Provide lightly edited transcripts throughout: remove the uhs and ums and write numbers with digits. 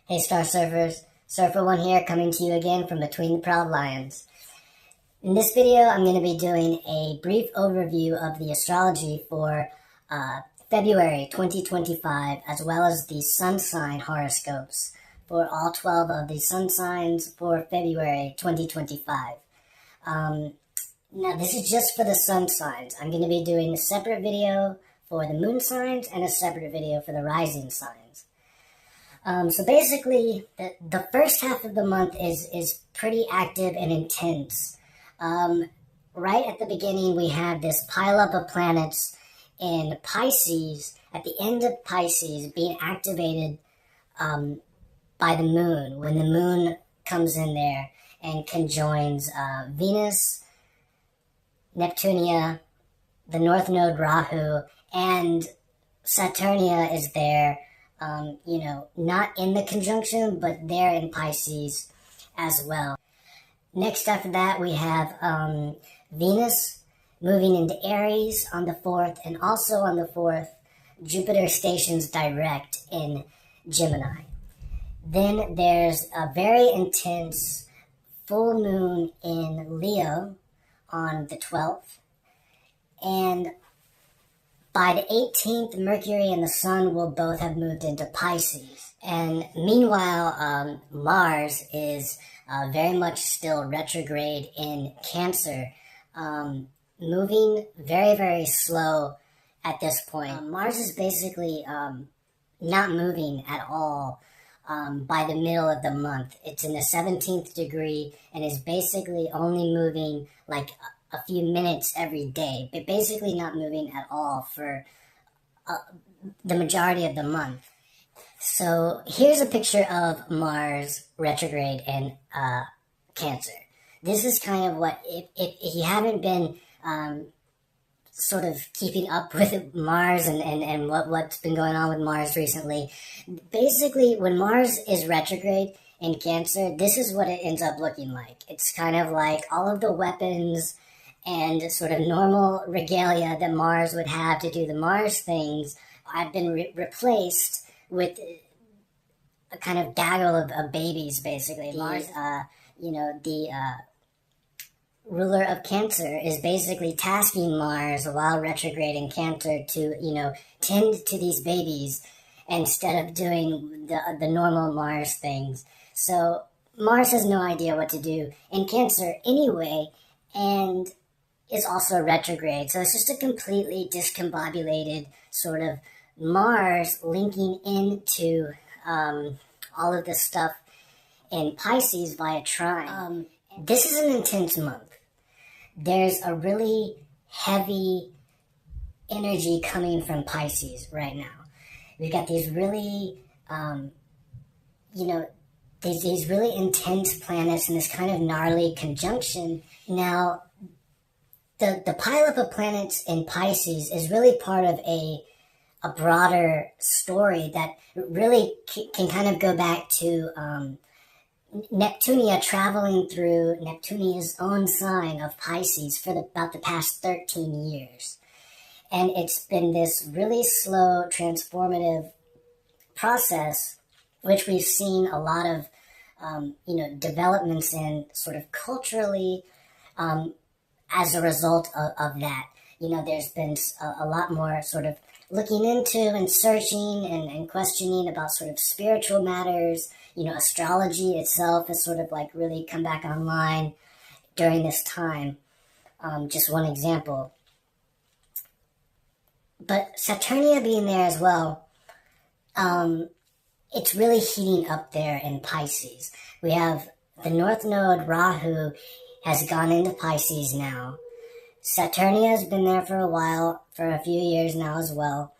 Hey Star Surfers, Surfer One here, coming to you again from Between the Proud Lions. In this video, I'm going to be doing a brief overview of the astrology for February 2025, as well as the sun sign horoscopes for all 12 of the sun signs for February 2025. Now, this is just for the sun signs. I'm going to be doing a separate video for the moon signs and a separate video for the rising signs. So basically, the first half of the month is pretty active and intense. Right at the beginning, we have this pileup of planets in Pisces, at the end of Pisces, being activated by the moon, when the moon comes in there and conjoins Venus, Neptunia, the North Node Rahu, and Saturnia is there. Not in the conjunction, but there in Pisces as well. Next after that, we have Venus moving into Aries on the 4th, and also on the 4th, Jupiter stations direct in Gemini. Then there's a very intense full moon in Leo on the 12th, and by the 18th, Mercury and the Sun will both have moved into Pisces. And meanwhile, Mars is very much still retrograde in Cancer, moving very, very slow at this point. Mars is basically not moving at all by the middle of the month. It's in the 17th degree and is basically only moving like a few minutes every day, but basically not moving at all for the majority of the month. So here's a picture of Mars retrograde in Cancer. This is kind of what, if you haven't been sort of keeping up with Mars and what's been going on with Mars recently, basically when Mars is retrograde in Cancer, this is what it ends up looking like. It's kind of like all of the weapons and sort of normal regalia that Mars would have to do the Mars things have been replaced with a kind of gaggle of babies, basically. Mars, the ruler of Cancer is basically tasking Mars while retrograde in Cancer to, tend to these babies instead of doing the normal Mars things. So Mars has no idea what to do in Cancer anyway, and is also retrograde. So it's just a completely discombobulated sort of Mars linking into all of this stuff in Pisces via trine. This is an intense month. There's a really heavy energy coming from Pisces right now. We've got these really, these really intense planets in this kind of gnarly conjunction. Now, the pileup of planets in Pisces is really part of a broader story that really can kind of go back to Neptunia traveling through Neptunia's own sign of Pisces for about the past 13 years. And it's been this really slow, transformative process, which we've seen a lot of, developments in sort of culturally, as a result of that. There's been a lot more sort of looking into and searching and questioning about sort of spiritual matters. Astrology itself has sort of like really come back online during this time. Just one example. But Saturnia being there as well, it's really heating up there in Pisces. We have the North Node Rahu has gone into Pisces now. Saturnia has been there for a while, for a few years now as well.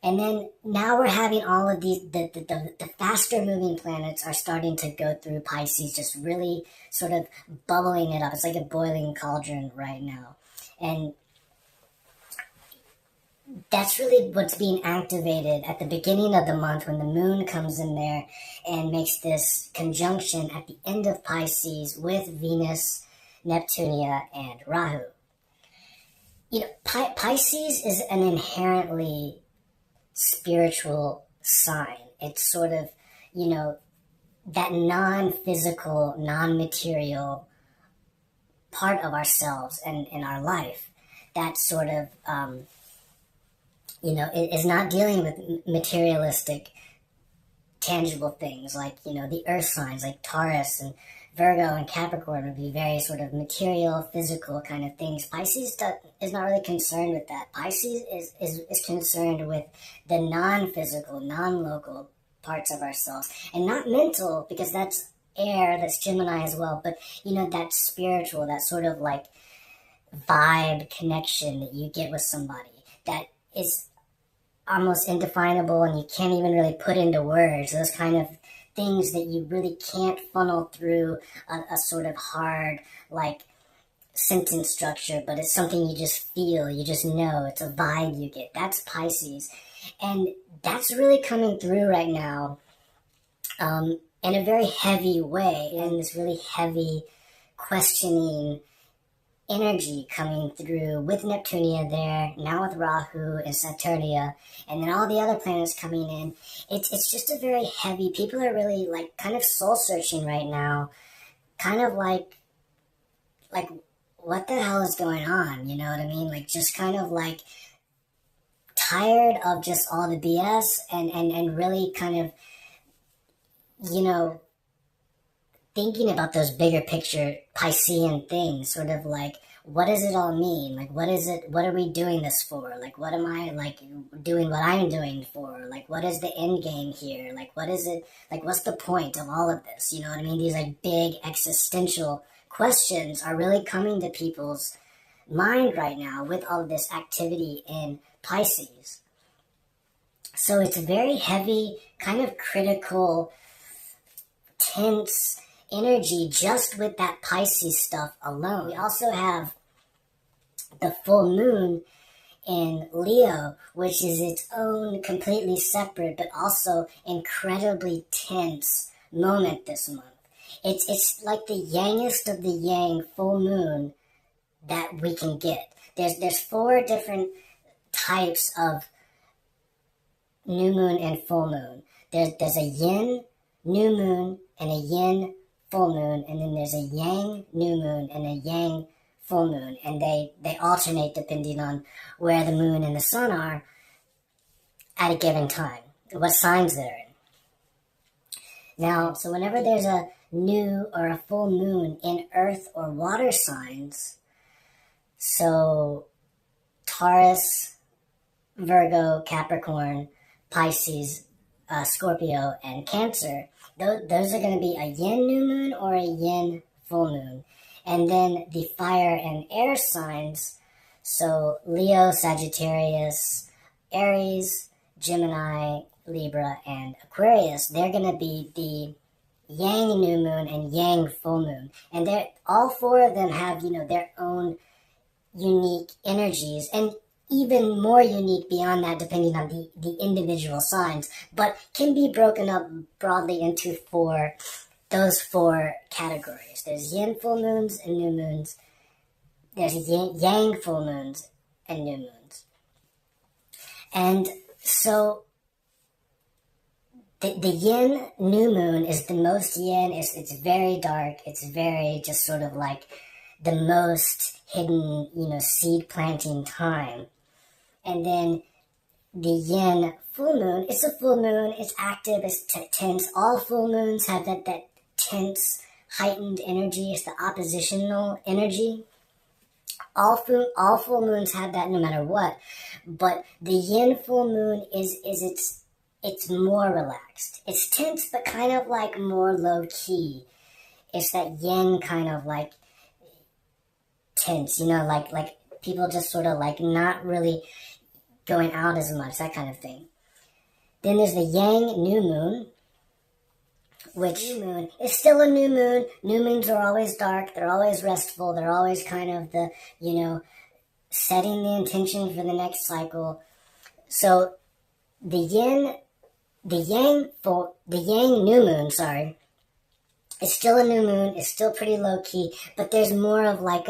And then now we're having all of these, the faster moving planets are starting to go through Pisces, just really sort of bubbling it up. It's like a boiling cauldron right now. And that's really what's being activated at the beginning of the month when the moon comes in there and makes this conjunction at the end of Pisces with Venus, Neptunia, and Rahu. Pisces is an inherently spiritual sign. It's sort of, that non-physical, non-material part of ourselves and in our life that sort of, is not dealing with materialistic, tangible things like, the earth signs like Taurus and Virgo and Capricorn would be very sort of material, physical kind of things. Pisces is not really concerned with that. Pisces is concerned with the non-physical, non-local parts of ourselves. And not mental, because that's air, that's Gemini as well, but, that spiritual, that sort of like vibe connection that you get with somebody that is almost indefinable and you can't even really put into words. Those kind of things that you really can't funnel through a sort of hard, like, sentence structure, but it's something you just feel, you just know, it's a vibe you get. That's Pisces. And that's really coming through right now in a very heavy way, in this really heavy, questioning energy coming through with Neptunia there, now with Rahu and Saturnia, and then all the other planets coming in. It's just a very heavy, people are really like kind of soul searching right now, kind of like what the hell is going on, you know what I mean? Like just kind of like tired of just all the BS and really kind of, thinking about those bigger picture Piscean things, sort of like, what does it all mean? Like, what is it? What are we doing this for? Like, what am I, like, doing what I'm doing for? Like, what is the end game here? Like, what is it? Like, what's the point of all of this? You know what I mean? These, like, big existential questions are really coming to people's mind right now with all of this activity in Pisces. So it's very heavy, kind of critical, tense energy just with that Pisces stuff alone. We also have the full moon in Leo, which is its own completely separate but also incredibly tense moment this month. It's like the yangest of the yang full moon that we can get. There's 4 different types of new moon and full moon. There's a yin new moon and a yin full moon, and then there's a yang new moon and a yang full moon, and they alternate depending on where the moon and the sun are at a given time, what signs they're in. Now, so whenever there's a new or a full moon in earth or water signs, so Taurus, Virgo, Capricorn, Pisces, Scorpio, and Cancer, those are going to be a yin new moon or a yin full moon. And then the fire and air signs, so Leo, Sagittarius, Aries, Gemini, Libra, and Aquarius, they're going to be the yang new moon and yang full moon. And all 4 of them have, their own unique energies, and even more unique beyond that depending on the individual signs, but can be broken up broadly into those 4 categories. There's yin full moons and new moons. There's yang full moons and new moons. And so the yin new moon is the most yin. It's very dark. It's very just sort of like the most hidden, seed planting time. And then the yin full moon, it's a full moon, it's active, it's tense. All full moons have that tense, heightened energy. It's the oppositional energy. All full moons have that no matter what. But the yin full moon it's more relaxed. It's tense, but kind of like more low key. It's that yin kind of like tense, like people just sort of like not really going out as much, that kind of thing. Then there's the yang new moon, which new moon is still a new moon. New moons are always dark. They're always restful. They're always kind of the, setting the intention for the next cycle. So the yang new moon, it's still a new moon. It's still pretty low key, but there's more of like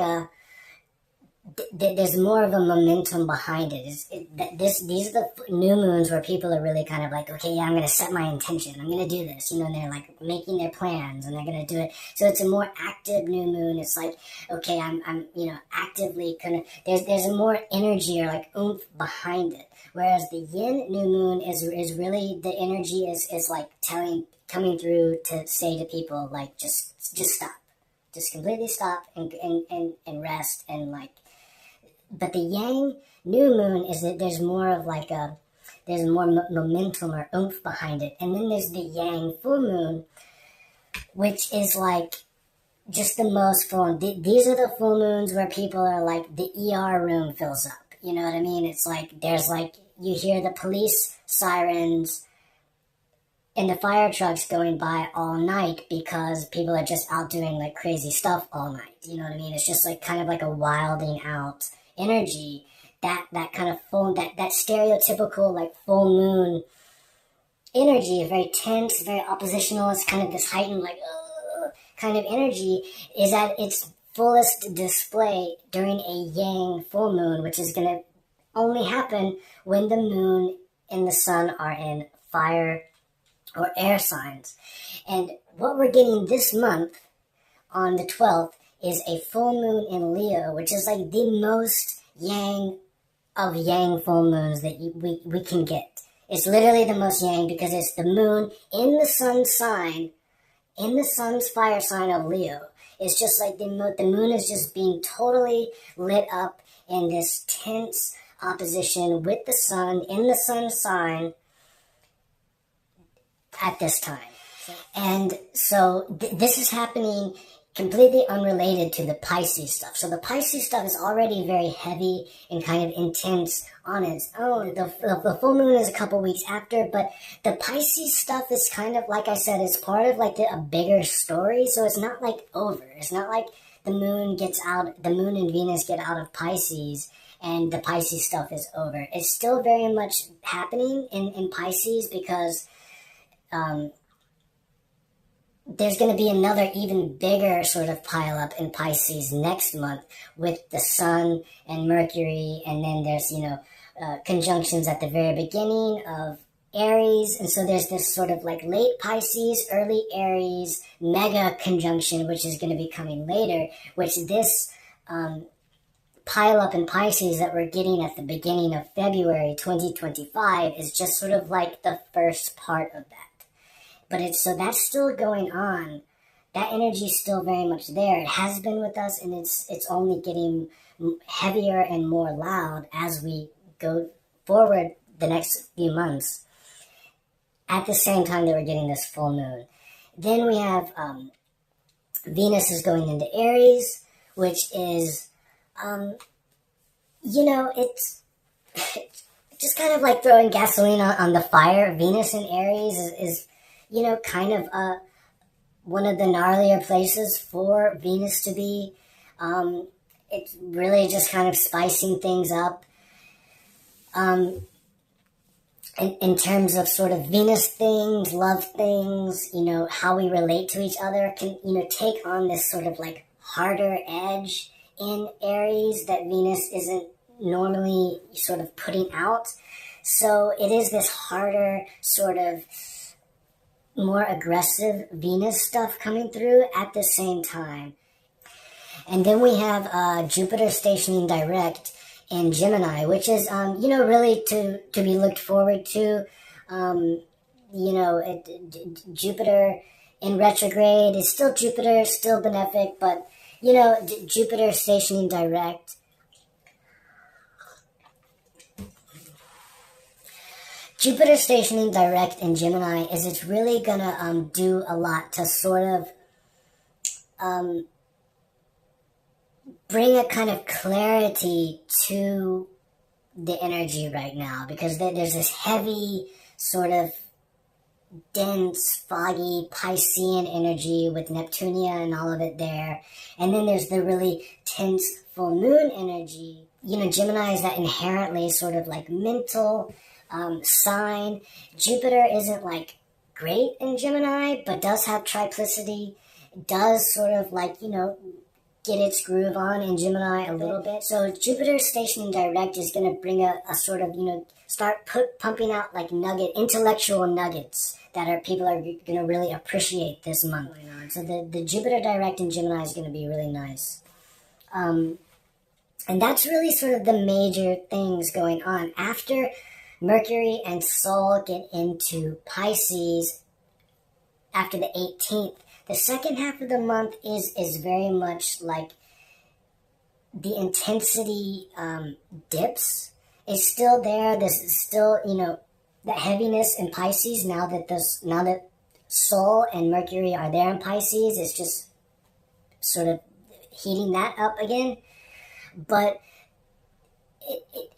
there's more of a momentum behind it. These are the new moons where people are really kind of like, okay, yeah, I'm going to set my intention. I'm going to do this, and they're like making their plans and they're going to do it. So it's a more active new moon. It's like, okay, I'm actively kind of, there's a more energy or like oomph behind it. Whereas the yin new moon is really, the energy is like coming through to say to people, like, just stop. Just completely stop and rest and like. But the yang new moon is that there's more of like there's more momentum or oomph behind it. And then there's the yang full moon, which is like just the most full. These are the full moons where people are like, the ER room fills up. You know what I mean? It's like, there's like, you hear the police sirens and the fire trucks going by all night because people are just out doing like crazy stuff all night. You know what I mean? It's just like kind of like a wilding out energy, that kind of full, that stereotypical like full moon energy, very tense, very oppositional. It's kind of this heightened like kind of energy is at its fullest display during a yang full moon, which is going to only happen when the moon and the sun are in fire or air signs. And what we're getting this month on the 12th is a full moon in Leo, which is like the most yang of yang full moons that we can get. It's literally the most yang because it's the moon in the sun's sign, in the sun's fire sign of Leo. It's just like the moon is just being totally lit up in this tense opposition with the sun in the sun's sign at this time. And so this is happening completely unrelated to the Pisces stuff. So the Pisces stuff is already very heavy and kind of intense on its own. The full moon is a couple weeks after, but the Pisces stuff is kind of, like I said, it's part of like a bigger story. So it's not like over. It's not like the moon and Venus get out of Pisces and the Pisces stuff is over. It's still very much happening in Pisces because there's going to be another even bigger sort of pile up in Pisces next month with the Sun and Mercury, and then there's, conjunctions at the very beginning of Aries, and so there's this sort of like late Pisces, early Aries mega conjunction, which is going to be coming later, which this pile up in Pisces that we're getting at the beginning of February 2025 is just sort of like the first part of that. But so that's still going on. That energy is still very much there. It has been with us, and it's only getting heavier and more loud as we go forward the next few months. At the same time that we're getting this full moon, then we have Venus is going into Aries, which is, it's just kind of like throwing gasoline on the fire. Venus in Aries is kind of one of the gnarlier places for Venus to be. It's really just kind of spicing things up. In terms of sort of Venus things, love things, how we relate to each other can, take on this sort of like harder edge in Aries that Venus isn't normally sort of putting out. So it is this harder sort of more aggressive Venus stuff coming through at the same time. And then we have Jupiter stationing direct in Gemini, which is, really to be looked forward to. Jupiter in retrograde is still Jupiter, still benefic, but, Jupiter stationing direct. Jupiter stationing direct in Gemini is it's really gonna do a lot to sort of bring a kind of clarity to the energy right now, because there's this heavy sort of dense, foggy Piscean energy with Neptunia and all of it there. And then there's the really tense full moon energy. Gemini is that inherently sort of like mental sign. Jupiter isn't like great in Gemini, but does have triplicity, does sort of like, get its groove on in Gemini a little bit. So Jupiter stationing direct is going to bring a sort of, start pumping out like intellectual nuggets that people are going to really appreciate this month. So the Jupiter direct in Gemini is going to be really nice. And that's really sort of the major things going on. After Mercury and Sol get into Pisces after the 18th, the second half of the month is very much like the intensity dips. Is still there. There's still, the heaviness in Pisces now that Sol and Mercury are there in Pisces. It's just sort of heating that up again. But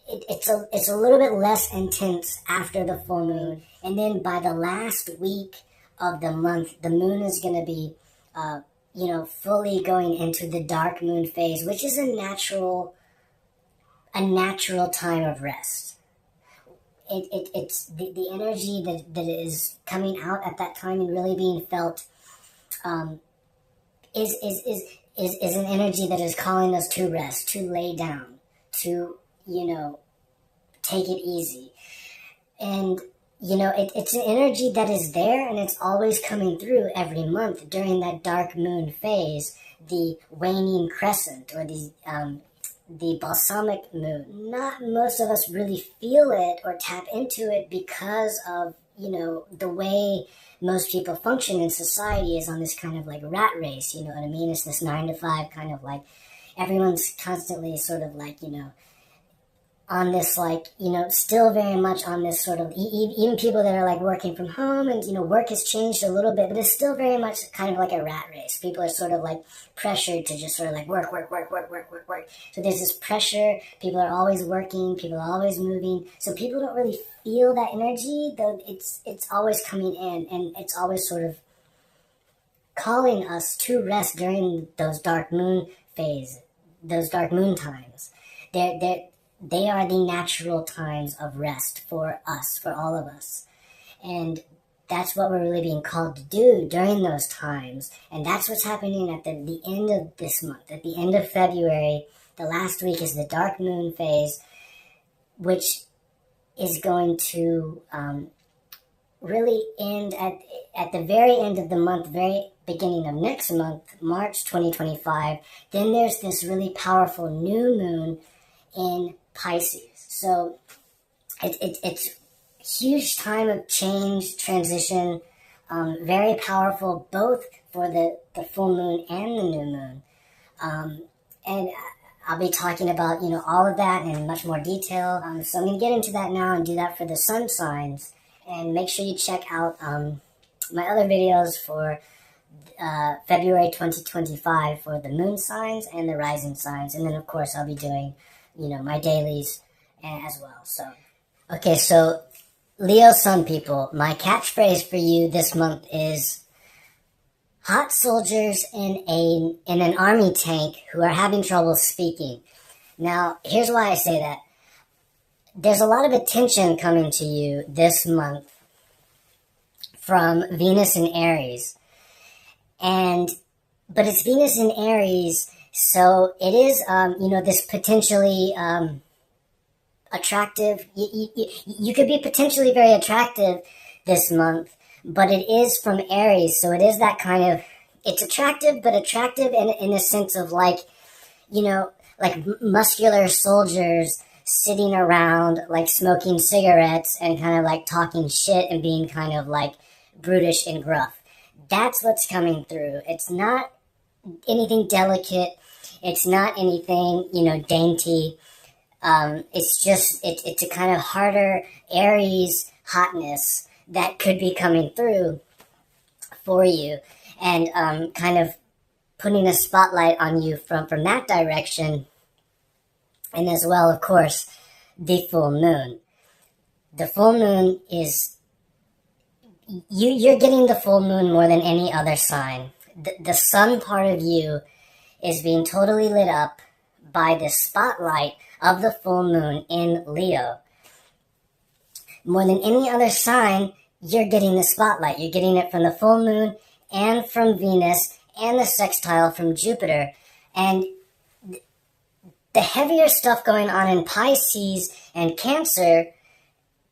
it's a little bit less intense after the full moon. And then by the last week of the month, the moon is going to be, fully going into the dark moon phase, which is a natural time of rest. It's the energy that is coming out at that time and really being felt is an energy that is calling us to rest, to lay down, to, take it easy. And, it's an energy that is there and it's always coming through every month during that dark moon phase, the waning crescent or the balsamic moon. Not most of us really feel it or tap into it because of, the way most people function in society is on this kind of like rat race, you know what I mean? It's this 9 to 5 kind of like, everyone's constantly sort of like, on this like, still very much on this sort of, even people that are like working from home and, work has changed a little bit, but it's still very much kind of like a rat race. People are sort of like pressured to just sort of like work. So there's this pressure. People are always working. People are always moving. So people don't really feel that energy, though it's always coming in and it's always sort of calling us to rest during those dark moon phase, those dark moon times. They are the natural times of rest for us, for all of us. And that's what we're really being called to do during those times. And that's what's happening at the end of this month. At the end of February, the last week is the dark moon phase, which is going to really end at the very end of the month, very beginning of next month, March 2025. Then there's this really powerful new moon in Pisces. So it's huge time of change, transition, very powerful both for the full moon and the new moon. And I'll be talking about, all of that in much more detail. So I'm going to get into that now and do that for the sun signs. And make sure you check out my other videos for February 2025 for the moon signs and the rising signs. And then, of course, I'll be doing my dailies as well. So Leo sun people, my catchphrase for you this month is hot soldiers in an army tank who are having trouble speaking. Now, here's why I say that. There's a lot of attention coming to you this month from Venus in Aries. But it's Venus in Aries, so it is, this potentially attractive. You could be potentially very attractive this month, but it is from Aries, so it is that kind of, it's attractive, but attractive in a sense of like, like muscular soldiers sitting around, like smoking cigarettes and kind of like talking shit and being kind of like brutish and gruff. That's what's coming through. It's not anything delicate. It's not anything, dainty. It's just, it's a kind of harder Aries hotness that could be coming through for you and kind of putting a spotlight on you from that direction. And as well, of course, the full moon. The full moon is, you're getting the full moon more than any other sign. The sun part of you is being totally lit up by the spotlight of the full moon in Leo. More than any other sign, you're getting the spotlight. You're getting it from the full moon and from Venus and the sextile from Jupiter. And the heavier stuff going on in Pisces and Cancer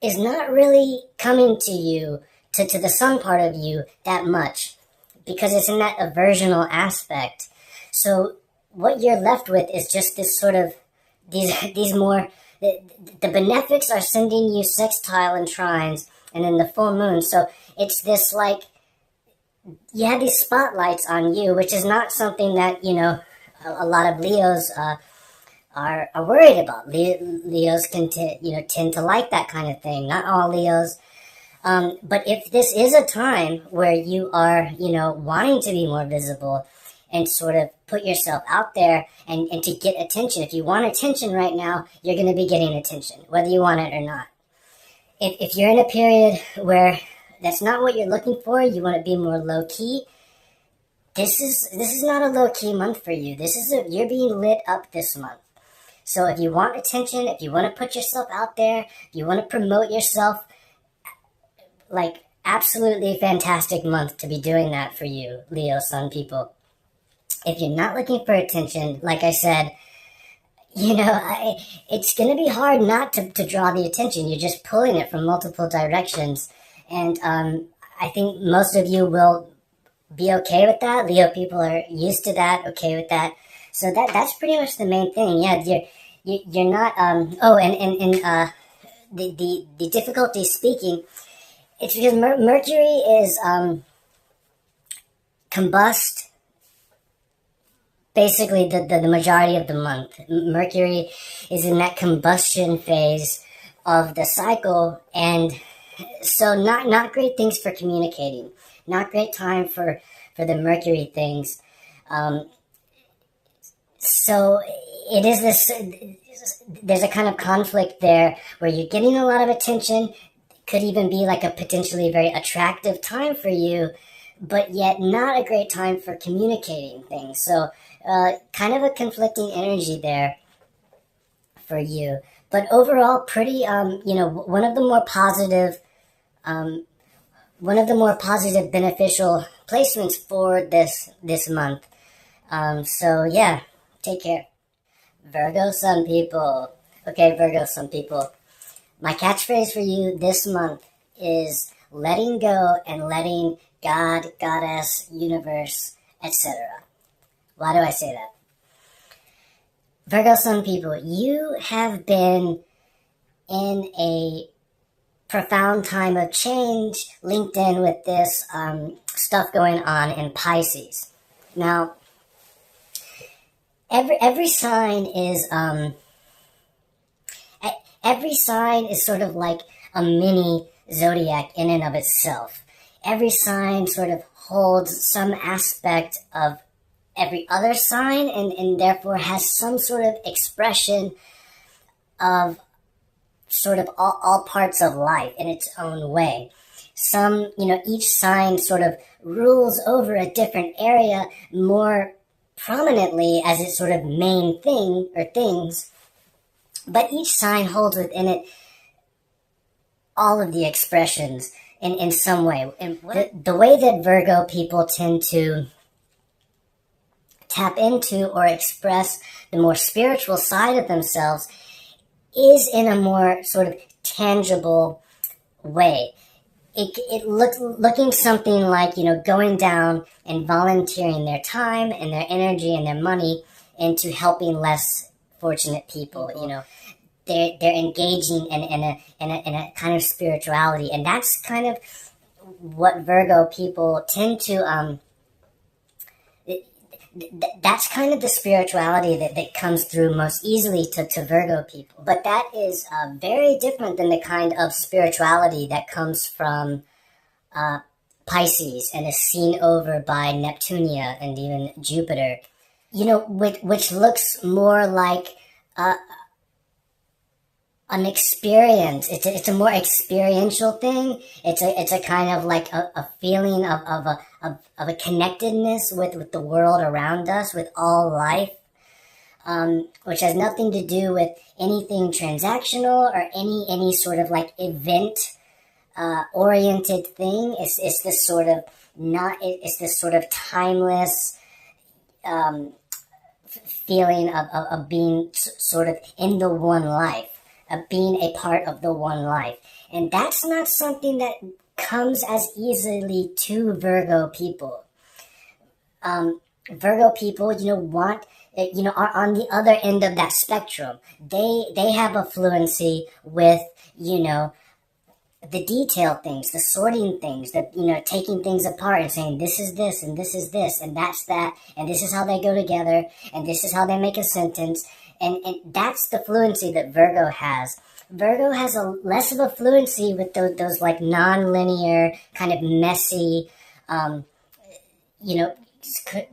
is not really coming to you, to the sun part of you, that much, because it's in that aversional aspect. So what you're left with is just this sort of, these more, the benefics are sending you sextile and trines, and then the full moon. So it's this like, you have these spotlights on you, which is not something that, you know, a lot of Leos are worried about. Leos can tend to like that kind of thing. Not all Leos. But if this is a time where you are, wanting to be more visible and sort of put yourself out there and to get attention, if you want attention right now, you're going to be getting attention, whether you want it or not. If you're in a period where that's not what you're looking for, you want to be more low key, this is not a low key month for you. You're being lit up this month. So if you want attention, if you want to put yourself out there, if you want to promote yourself, like, absolutely fantastic month to be doing that for you, Leo sun people. If you're not looking for attention, like I said, it's going to be hard not to draw the attention. You're just pulling it from multiple directions. And I think most of you will be okay with that. Leo people are used to that, okay with that. So that's pretty much the main thing. Yeah, you're not. The difficulty speaking. It's because Mercury is combust basically the majority of the month. Mercury is in that combustion phase of the cycle, and so not great things for communicating. Not great time for the Mercury things. So it is this, there's a kind of conflict there where you're getting a lot of attention, could even be like a potentially very attractive time for you, but yet not a great time for communicating things. So kind of a conflicting energy there for you. But overall, pretty, one of the more positive beneficial placements for this month. So yeah, take care. Virgo sun people. Okay, Virgo sun people. My catchphrase for you this month is letting go and letting God, Goddess, universe, etc. Why do I say that? Virgo sun people, you have been in a profound time of change linked in with this stuff going on in Pisces. Now, every sign is sort of like a mini zodiac in and of itself. Every sign sort of holds some aspect of every other sign and therefore has some sort of expression of sort of all parts of life in its own way. Each sign sort of rules over a different area more prominently as its sort of main thing or things, but each sign holds within it all of the expressions in some way. And the way that Virgo people tend to tap into or express the more spiritual side of themselves is in a more sort of tangible way. It looking something like, going down and volunteering their time and their energy and their money into helping less fortunate people. They're engaging in a kind of spirituality, and that's kind of what Virgo people tend to that's kind of the spirituality that comes through most easily to Virgo people. But that is very different than the kind of spirituality that comes from Pisces and is seen over by Neptunia and even Jupiter. Which looks more like an experience. It's a more experiential thing. It's a kind of like a feeling of a connectedness with the world around us, with all life, which has nothing to do with anything transactional or any sort of like event oriented thing. It's this sort of timeless feeling of being sort of in the one life, of being a part of the one life. And that's not something that comes as easily to Virgo people. Virgo people, want, are on the other end of that spectrum. They have a fluency with, the detailed things, the sorting things, taking things apart and saying this is this and this is this and that's that and this is how they go together and this is how they make a sentence. And that's the fluency that Virgo has. Virgo has a less of a fluency with those like non-linear, kind of messy,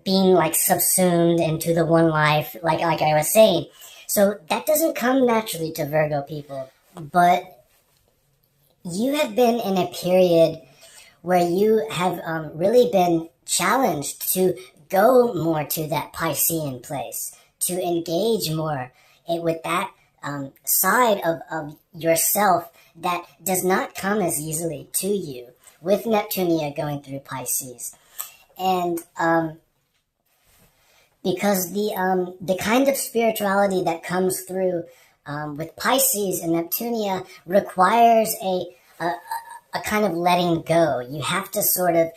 being like subsumed into the one life, like I was saying. So that doesn't come naturally to Virgo people. But you have been in a period where you have really been challenged to go more to that Piscean place, to engage more with that side of yourself that does not come as easily to you with Neptunia going through Pisces. And because the kind of spirituality that comes through with Pisces and Neptunia requires a kind of letting go. You have to sort of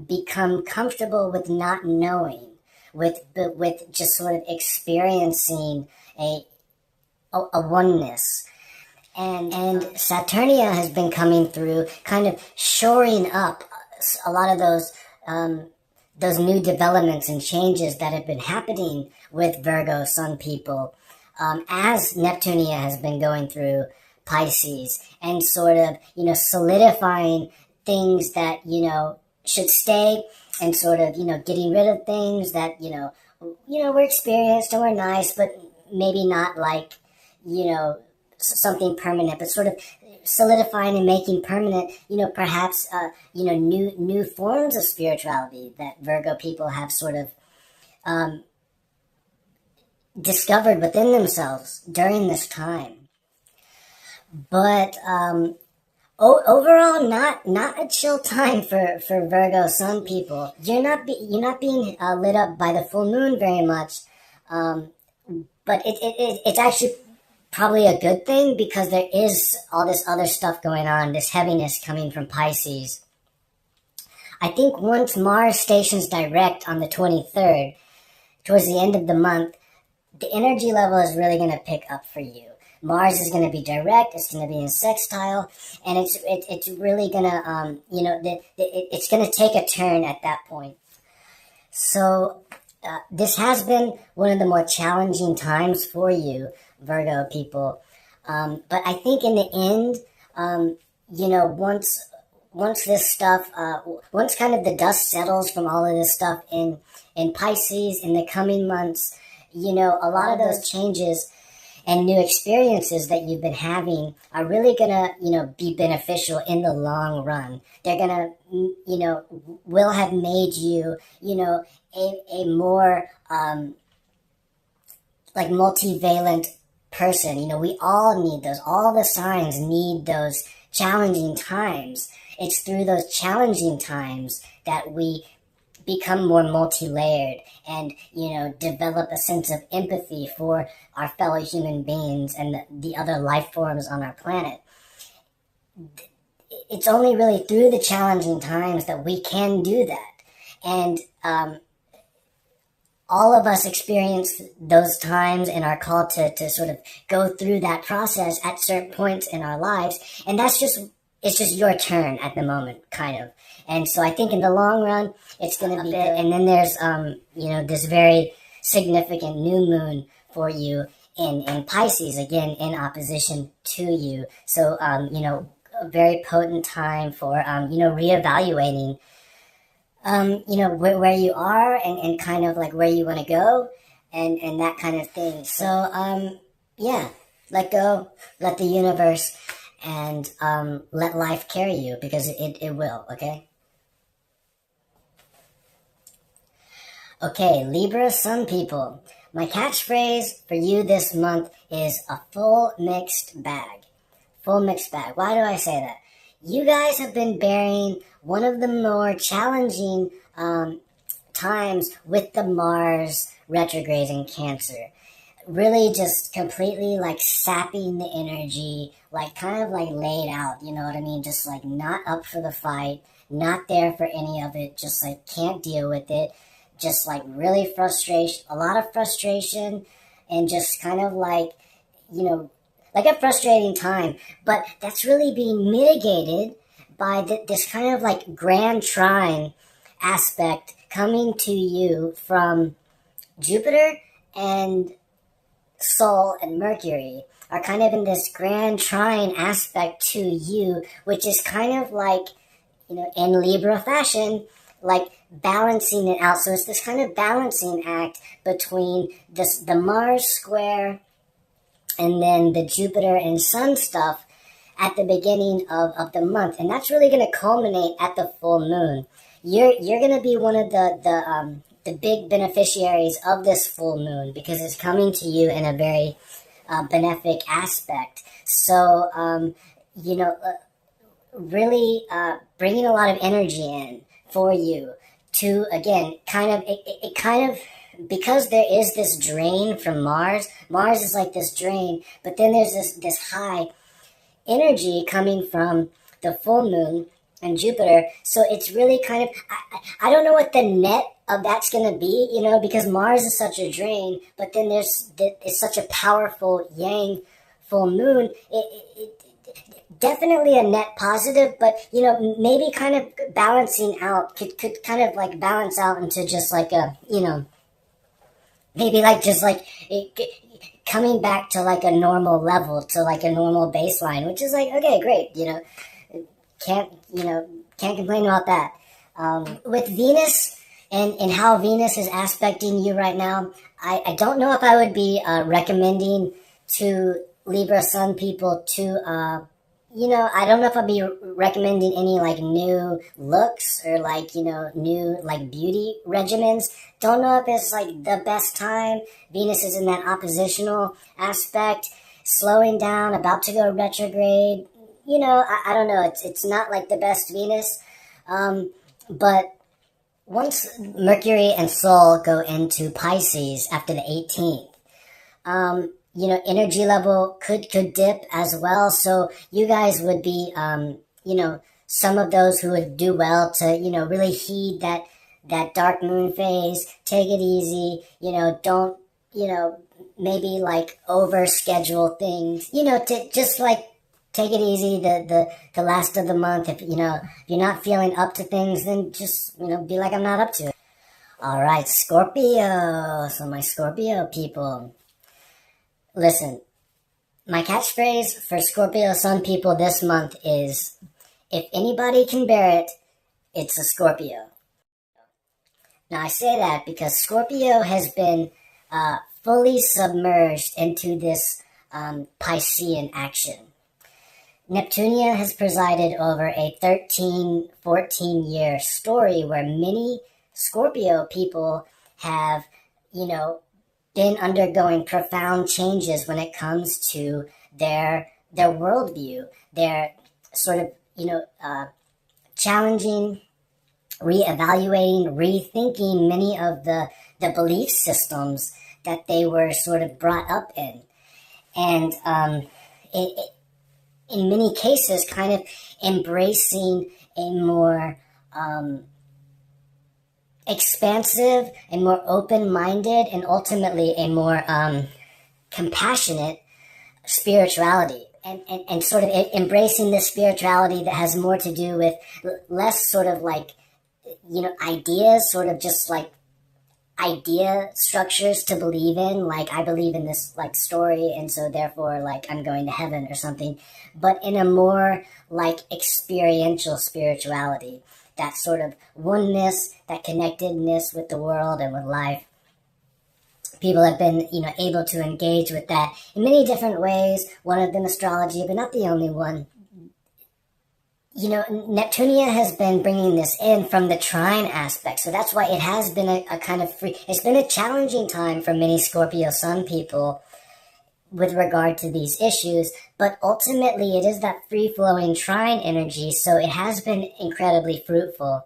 become comfortable with not knowing, with just sort of experiencing a oneness. And Saturnia has been coming through, kind of shoring up a lot of those new developments and changes that have been happening with Virgo sun people, as Neptunia has been going through Pisces, and sort of, solidifying things that, should stay, and sort of, getting rid of things that, we're experienced and we're nice, but maybe not like, something permanent, but sort of solidifying and making permanent, perhaps, new forms of spirituality that Virgo people have sort of discovered within themselves during this time. But overall, not a chill time for Virgo sun people. You're not being lit up by the full moon very much, but it's actually probably a good thing, because there is all this other stuff going on, this heaviness coming from Pisces. I think once Mars stations direct on the 23rd, towards the end of the month, the energy level is really going to pick up for you. Mars is going to be direct, it's going to be in sextile, and it's really going to, it's going to take a turn at that point. So this has been one of the more challenging times for you, Virgo people. But I think in the end, once this stuff, once kind of the dust settles from all of this stuff in Pisces in the coming months, a lot of those changes and new experiences that you've been having are really gonna, be beneficial in the long run. They're gonna, will have made you, a more, like multivalent person. We all need those. All the signs need those challenging times. It's through those challenging times that we become more multi-layered and, develop a sense of empathy for our fellow human beings and the other life forms on our planet. It's only really through the challenging times that we can do that. And all of us experience those times and are called to sort of go through that process at certain points in our lives. And it's just your turn at the moment, kind of. And so I think in the long run, it's going to be good. And then there's, this very significant new moon for you in Pisces, again, in opposition to you. So, a very potent time for, reevaluating, where you are and kind of like where you want to go and that kind of thing. So, let go, let the universe, and let life carry you, because it will, okay? Okay, Libra sun people. My catchphrase for you this month is a full mixed bag. Full mixed bag. Why do I say that? You guys have been bearing one of the more challenging times with the Mars retrograde in Cancer. Really just completely like sapping the energy, like kind of like laid out, you know what I mean? Just like not up for the fight, not there for any of it, just like can't deal with it, just like really frustration, a lot of frustration, and just kind of like, you know, like a frustrating time. But that's really being mitigated by this kind of like grand trine aspect coming to you from Jupiter and Sol and Mercury are kind of in this grand trine aspect to you, which is kind of like, you know, in Libra fashion, like balancing it out. So it's this kind of balancing act between the Mars square and then the Jupiter and Sun stuff at the beginning of the month. And that's really going to culminate at the full moon. You're going to be one of the big beneficiaries of this full moon because it's coming to you in a very benefic aspect. So, you know, really bringing a lot of energy in for you to, again, kind of, it kind of, because there is this drain from Mars is like this drain, but then there's this high energy coming from the full moon and Jupiter. So it's really kind of, I don't know what the net of that's going to be, you know, because Mars is such a drain, but then it's such a powerful yang full moon. It definitely a net positive, but, you know, maybe kind of balancing out, could kind of like balance out into just like a, you know, maybe like just like coming back to like a normal level, to like a normal baseline, which is like, okay, great, you know, can't complain about that. With Venus and how Venus is aspecting you right now, I don't know if I would be recommending to Libra Sun people to, you know, I don't know if I'd be recommending any like new looks or like, you know, new like beauty regimens. Don't know if it's like the best time. Venus is in that oppositional aspect, slowing down, about to go retrograde. You know, I don't know. It's not like the best Venus. But once Mercury and Sol go into Pisces after the 18th, you know, energy level could dip as well. So you guys would be, you know, some of those who would do well to, you know, really heed that dark moon phase. Take it easy. You know, don't, you know, maybe like over schedule things. You know, to just like take it easy the last of the month. If, you know, if you're not feeling up to things, then just, you know, be like, I'm not up to it. All right, Scorpio. So my Scorpio people, listen, my catchphrase for Scorpio Sun people this month is, if anybody can bear it, it's a Scorpio. Now I say that because Scorpio has been fully submerged into this Piscean action. Neptunia has presided over a 13, 14-year story where many Scorpio people have, you know, been undergoing profound changes when it comes to their worldview, their sort of, you know, challenging, reevaluating, rethinking many of the belief systems that they were sort of brought up in. And in many cases, kind of embracing a more expansive and more open-minded and ultimately a more compassionate spirituality, and sort of embracing this spirituality that has more to do with less sort of like, you know, ideas, sort of just like idea structures to believe in, like I believe in this like story and so therefore like I'm going to heaven or something, but in a more like experiential spirituality, that sort of oneness, that connectedness with the world and with life. People have been, you know, able to engage with that in many different ways, one of them astrology, but not the only one. You know, Neptunia has been bringing this in from the trine aspect, so that's why it has been a kind of it's been a challenging time for many Scorpio Sun people with regard to these issues, but ultimately it is that free-flowing trine energy, so it has been incredibly fruitful.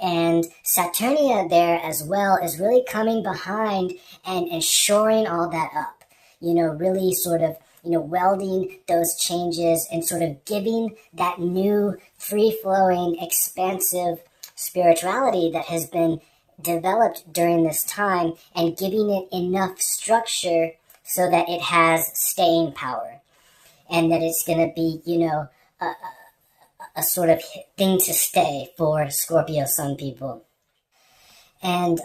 And Saturnia there as well is really coming behind and shoring all that up, really sort of, welding those changes and sort of giving that new free-flowing, expansive spirituality that has been developed during this time and giving it enough structure so that it has staying power and that it's going to be, a sort of thing to stay for Scorpio sun people. And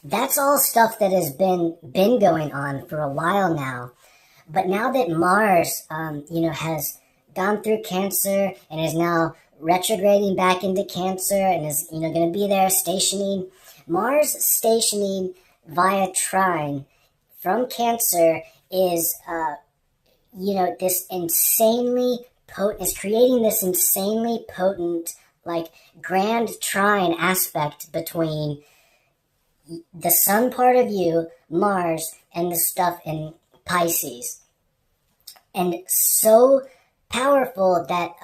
that's all stuff that has been going on for a while now. But now that Mars, has gone through Cancer and is now retrograding back into Cancer and is, going to be there stationing. Mars stationing via trine from Cancer is, this insanely potent, is creating this insanely potent, like, grand trine aspect between the sun part of you, Mars, and the stuff in Pisces. And so powerful that,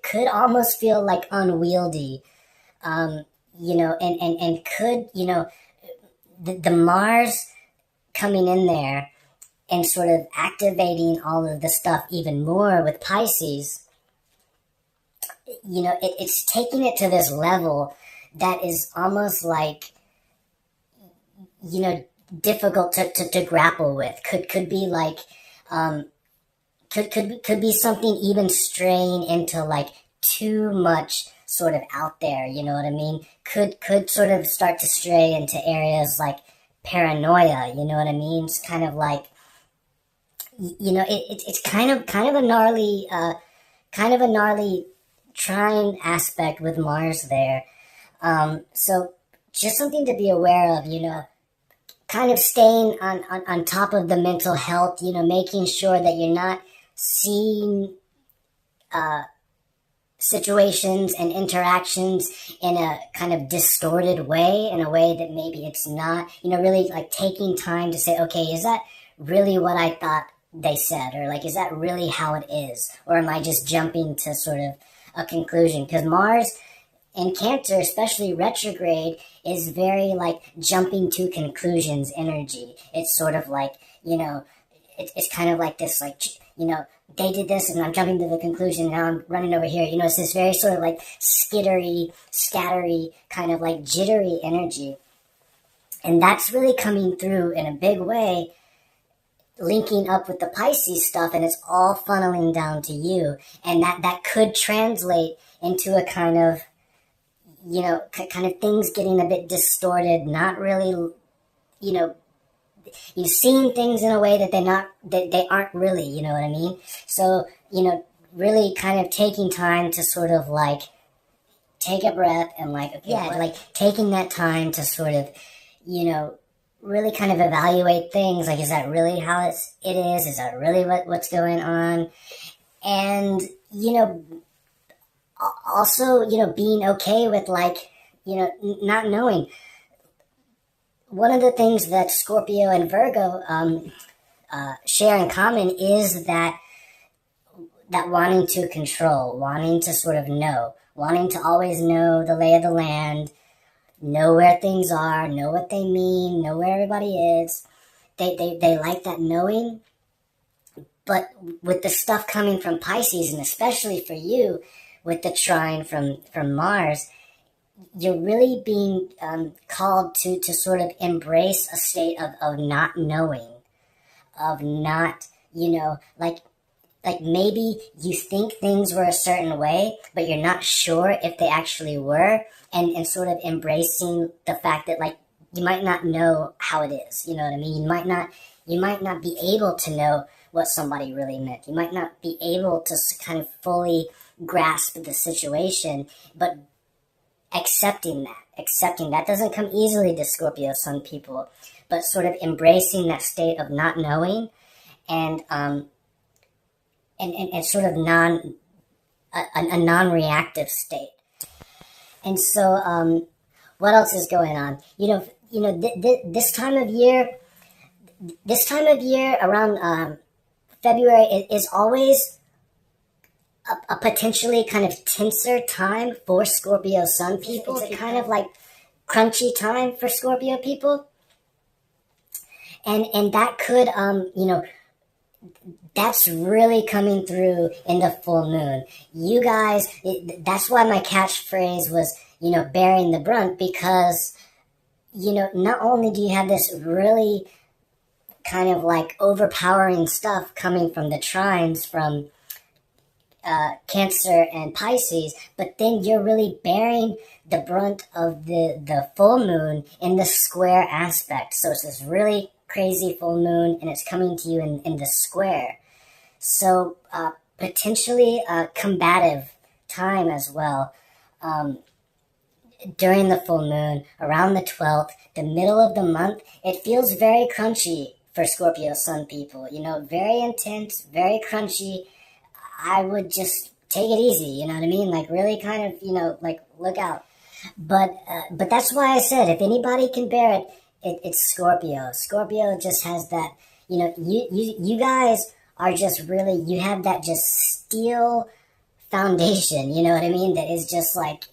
could almost feel like unwieldy, and could, the Mars coming in there and sort of activating all of the stuff even more with Pisces, it's taking it to this level that is almost like, difficult to grapple with. Could be like, could be something even straying into like too much sort of out there, you know what I mean? Could sort of start to stray into areas like paranoia, you know what I mean? It's kind of like, it's kind of a gnarly trine aspect with Mars there. So just something to be aware of, kind of staying on top of the mental health, making sure that you're not seeing situations and interactions in a kind of distorted way, in a way that maybe it's not, really like taking time to say, okay, is that really what I thought they said? Or like, is that really how it is? Or am I just jumping to sort of a conclusion? Because Mars in Cancer, especially retrograde, is very like jumping to conclusions energy. It's sort of like, it's kind of like this, like, they did this and I'm jumping to the conclusion and now I'm running over here. It's this very sort of like skittery, scattery, kind of like jittery energy. And that's really coming through in a big way, linking up with the Pisces stuff, and it's all funneling down to you. And that could translate into a kind of, kind of things getting a bit distorted, not really, you're seeing things in a way that they aren't really, you know what I mean? So, really kind of taking time to sort of like take a breath and like, okay, like taking that time to sort of, really kind of evaluate things. Like, is that really how it is? Is that really what's going on? And, also, being okay with like, not knowing. One of the things that Scorpio and Virgo share in common is that wanting to control, wanting to sort of know, wanting to always know the lay of the land, know where things are, know what they mean, know where everybody is. They like that knowing. But with the stuff coming from Pisces, and especially for you with the trine from Mars, you're really being called to sort of embrace a state of not knowing, of not, like maybe you think things were a certain way, but you're not sure if they actually were, and sort of embracing the fact that like you might not know how it is, you know what I mean? You might not be able to know what somebody really meant. You might not be able to kind of fully grasp the situation, but accepting that doesn't come easily to Scorpio sun people, but sort of embracing that state of not knowing and sort of a non-reactive state. And so what else is going on? This time of year around February is always a potentially kind of tenser time for Scorpio sun people. It's a kind of like crunchy time for Scorpio people. And that could, that's really coming through in the full moon. You guys, that's why my catchphrase was, bearing the brunt, because, not only do you have this really kind of like overpowering stuff coming from the trines from Cancer and Pisces, but then you're really bearing the brunt of the full moon in the square aspect. So it's this really crazy full moon, and it's coming to you in the square. So potentially a combative time as well. During the full moon, around the 12th, the middle of the month, it feels very crunchy for Scorpio sun people. Very intense, very crunchy. I would just take it easy, you know what I mean? Like really kind of, like look out. But that's why I said if anybody can bear it's Scorpio. Scorpio just has that, you guys are just really, you have that just steel foundation, you know what I mean? That is just like,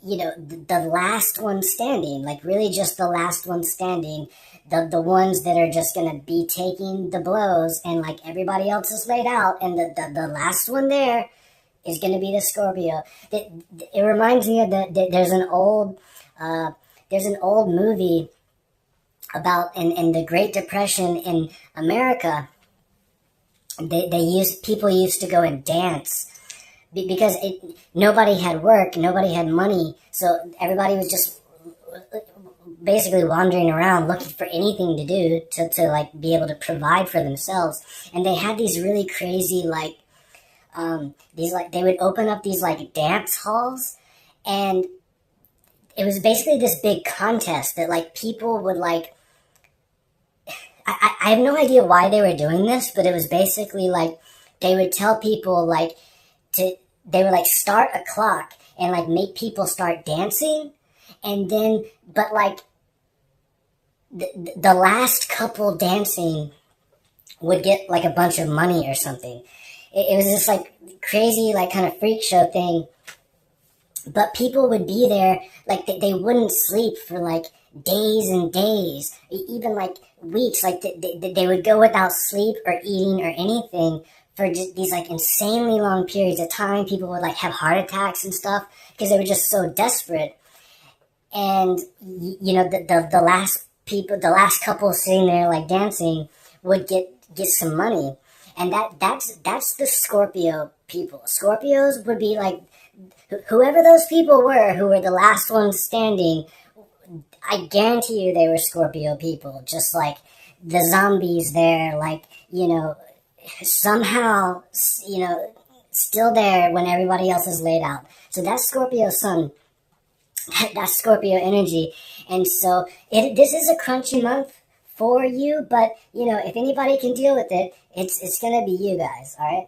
the last one standing, like really just the last one standing, the ones that are just going to be taking the blows, and like everybody else is laid out, and the last one there is going to be the Scorpio. It reminds me of there's an old movie about in the Great Depression in America. People used to go and dance because nobody had work, nobody had money, so everybody was just basically wandering around looking for anything to do to like be able to provide for themselves. And they had these really crazy they would open up these like dance halls, and it was basically this big contest that like people would like. I have no idea why they were doing this, but it was basically like they would tell people like they would like start a clock and like make people start dancing, and then but like the last couple dancing would get like a bunch of money or something. It was this like crazy like kind of freak show thing, but people would be there like they wouldn't sleep for like days and days, even like weeks. Like they would go without sleep or eating or anything for just these like insanely long periods of time. People would like have heart attacks and stuff because they were just so desperate. And the last couple sitting there like dancing would get some money, and that's the Scorpio people. Scorpios would be like whoever those people were who were the last ones standing. I guarantee you they were Scorpio people, just like the zombies there, like, somehow, still there when everybody else is laid out. So that's Scorpio sun, that's Scorpio energy. And so this is a crunchy month for you, but, if anybody can deal with it, it's going to be you guys, all right?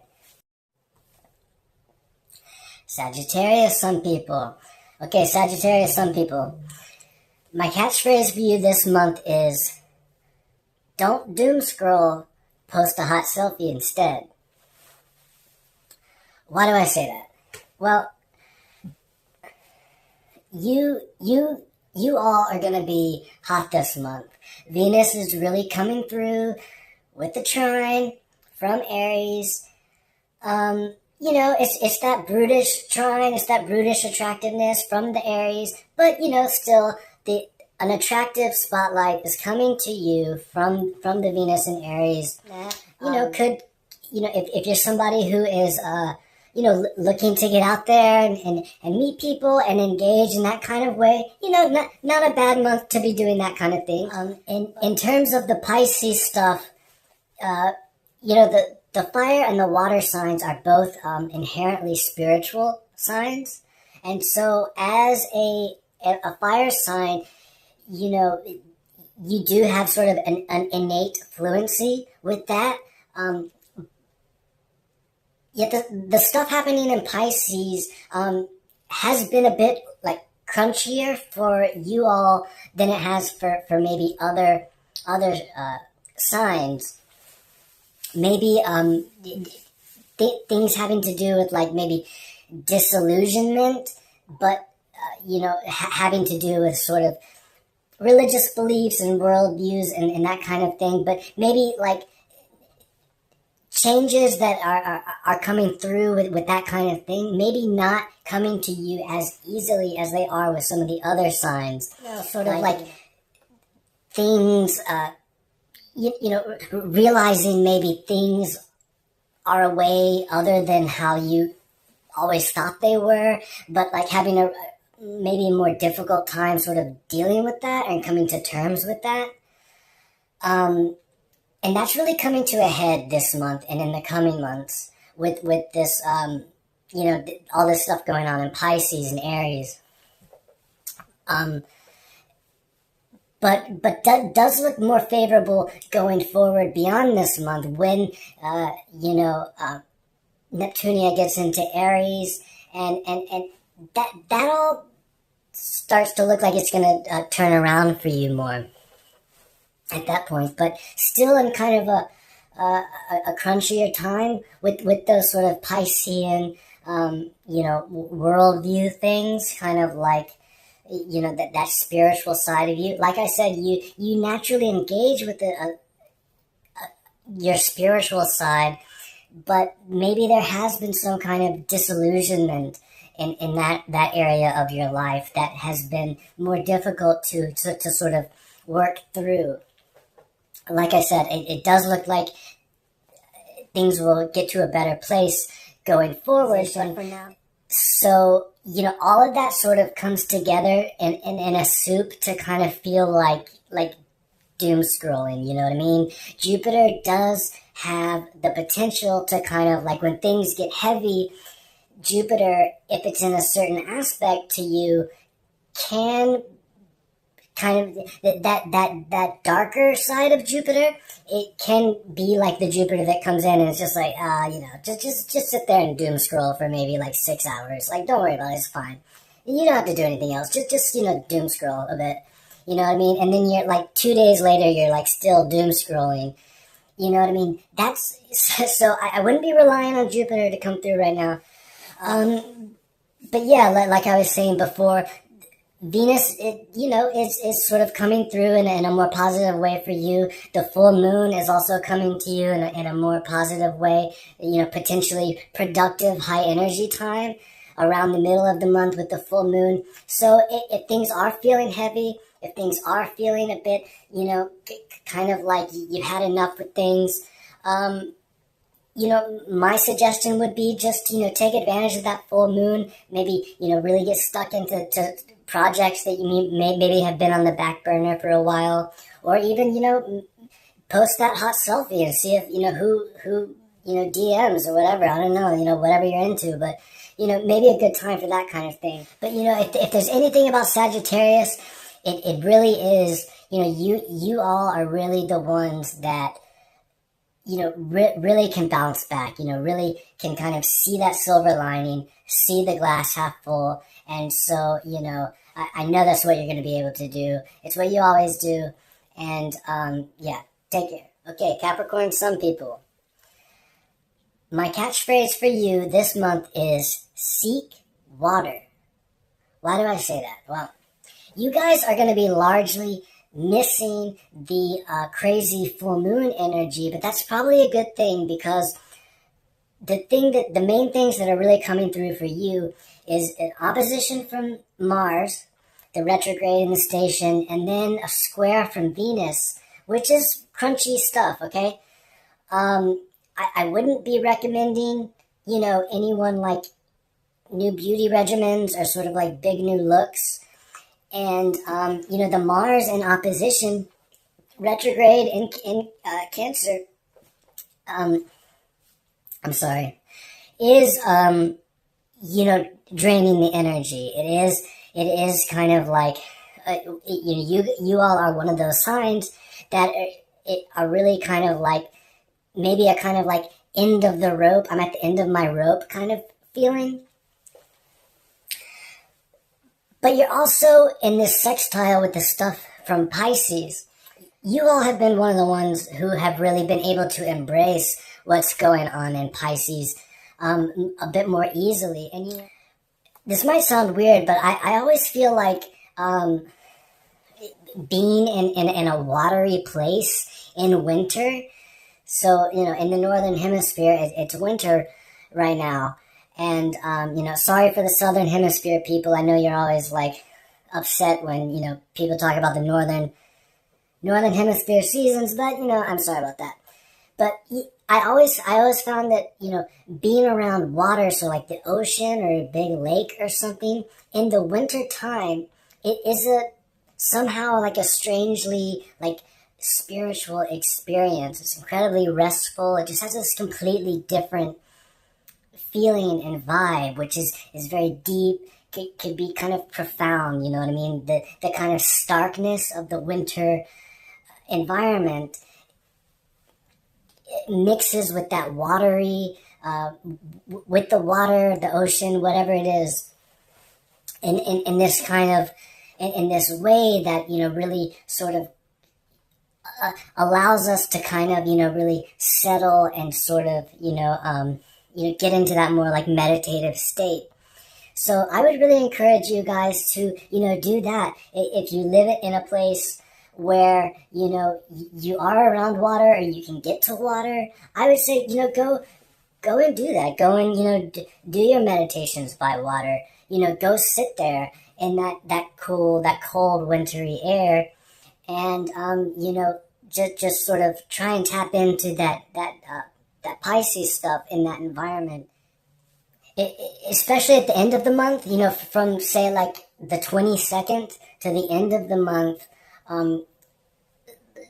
Sagittarius sun people. Okay, Sagittarius sun people. My catchphrase for you this month is, don't doom scroll, post a hot selfie instead. Why do I say that? Well, you all are going to be hot this month. Venus is really coming through with the trine from Aries. It's that brutish trine, it's that brutish attractiveness from the Aries, but, still, an attractive spotlight is coming to you from the Venus and Aries. If you're somebody who is, looking to get out there and meet people and engage in that kind of way, not a bad month to be doing that kind of thing. In terms of the Pisces stuff, the fire and the water signs are both inherently spiritual signs. And so as a fire sign, you do have sort of an innate fluency with that. Yet the stuff happening in Pisces has been a bit like crunchier for you all than it has for maybe other signs. Maybe things having to do with like maybe disillusionment, but having to do with sort of religious beliefs and worldviews and that kind of thing, but maybe like changes that are coming through with that kind of thing, maybe not coming to you as easily as they are with some of the other signs. Sort of like things, realizing maybe things are a way other than how you always thought they were, but like having maybe a more difficult time sort of dealing with that and coming to terms with that. And that's really coming to a head this month and in the coming months with this, all this stuff going on in Pisces and Aries. But does look more favorable going forward beyond this month when, Neptunia gets into Aries and that all starts to look like it's going to turn around for you more at that point, but still in kind of a crunchier time with those sort of Piscean, worldview things, kind of like, that spiritual side of you. Like I said, you naturally engage with your spiritual side, but maybe there has been some kind of disillusionment in that area of your life that has been more difficult to sort of work through. Like I said, it does look like things will get to a better place going forward. For now. So, all of that sort of comes together in a soup to kind of feel like doom scrolling, you know what I mean? Jupiter does have the potential to kind of, like, when things get heavy, Jupiter, if it's in a certain aspect to you, can kind of that darker side of Jupiter, it can be like the Jupiter that comes in and it's just like, just sit there and doom scroll for maybe like 6 hours. Like, don't worry about it, it's fine. You don't have to do anything else. Just doom scroll a bit. You know what I mean? And then you're like 2 days later, you're like still doom scrolling. You know what I mean? That's so I wouldn't be relying on Jupiter to come through right now. But yeah, like I was saying before, Venus, is sort of coming through in a more positive way for you. The full moon is also coming to you in a more positive way, potentially productive, high energy time around the middle of the month with the full moon. So if things are feeling heavy, if things are feeling a bit, kind of like you had enough with things, my suggestion would be just, take advantage of that full moon, maybe, really get stuck into projects that you maybe have been on the back burner for a while, or even, post that hot selfie and see if, who DMs or whatever. I don't know, whatever you're into, but, maybe a good time for that kind of thing. But, if there's anything about Sagittarius, it really is, you all are really the ones that, really can bounce back, really can kind of see that silver lining, see the glass half full. And so, I know that's what you're going to be able to do. It's what you always do. And, take care. Okay, Capricorn, some people. My catchphrase for you this month is seek water. Why do I say that? Well, you guys are going to be largely missing the crazy full moon energy, but that's probably a good thing, because the main things that are really coming through for you is an opposition from Mars, the retrograde in the station, and then a square from Venus, which is crunchy stuff, okay? I wouldn't be recommending, anyone like new beauty regimens or sort of like big new looks. And, the Mars in opposition, retrograde in Cancer, is, draining the energy. It is kind of like, you all are one of those signs that are really kind of like, maybe a kind of like end of the rope. I'm at the end of my rope kind of feeling. But you're also in this sextile with the stuff from Pisces. You all have been one of the ones who have really been able to embrace what's going on in Pisces a bit more easily. And this might sound weird, but I always feel like being in a watery place in winter. So, in the Northern Hemisphere, it's winter right now. And, sorry for the Southern Hemisphere people. I know you're always like upset when, people talk about the Northern Hemisphere seasons, but, I'm sorry about that. But I always found that, being around water, so like the ocean or a big lake or something, in the winter time, it is somehow like a strangely like spiritual experience. It's incredibly restful. It just has this completely different feeling and vibe, which is very deep. Could be kind of profound, you know what I mean? The kind of starkness of the winter environment mixes with that watery, with the water, the ocean, whatever it is, in this kind of, in this way that, really sort of allows us to kind of, really settle and sort of, get into that more like meditative state. So I would really encourage you guys to, do that. If you live in a place where, you are around water or you can get to water, I would say, go and do that. Go and, do your meditations by water. Go sit there in that cold, wintry air and, just sort of try and tap into that Pisces stuff in that environment. Especially at the end of the month, from say like the 22nd to the end of the month,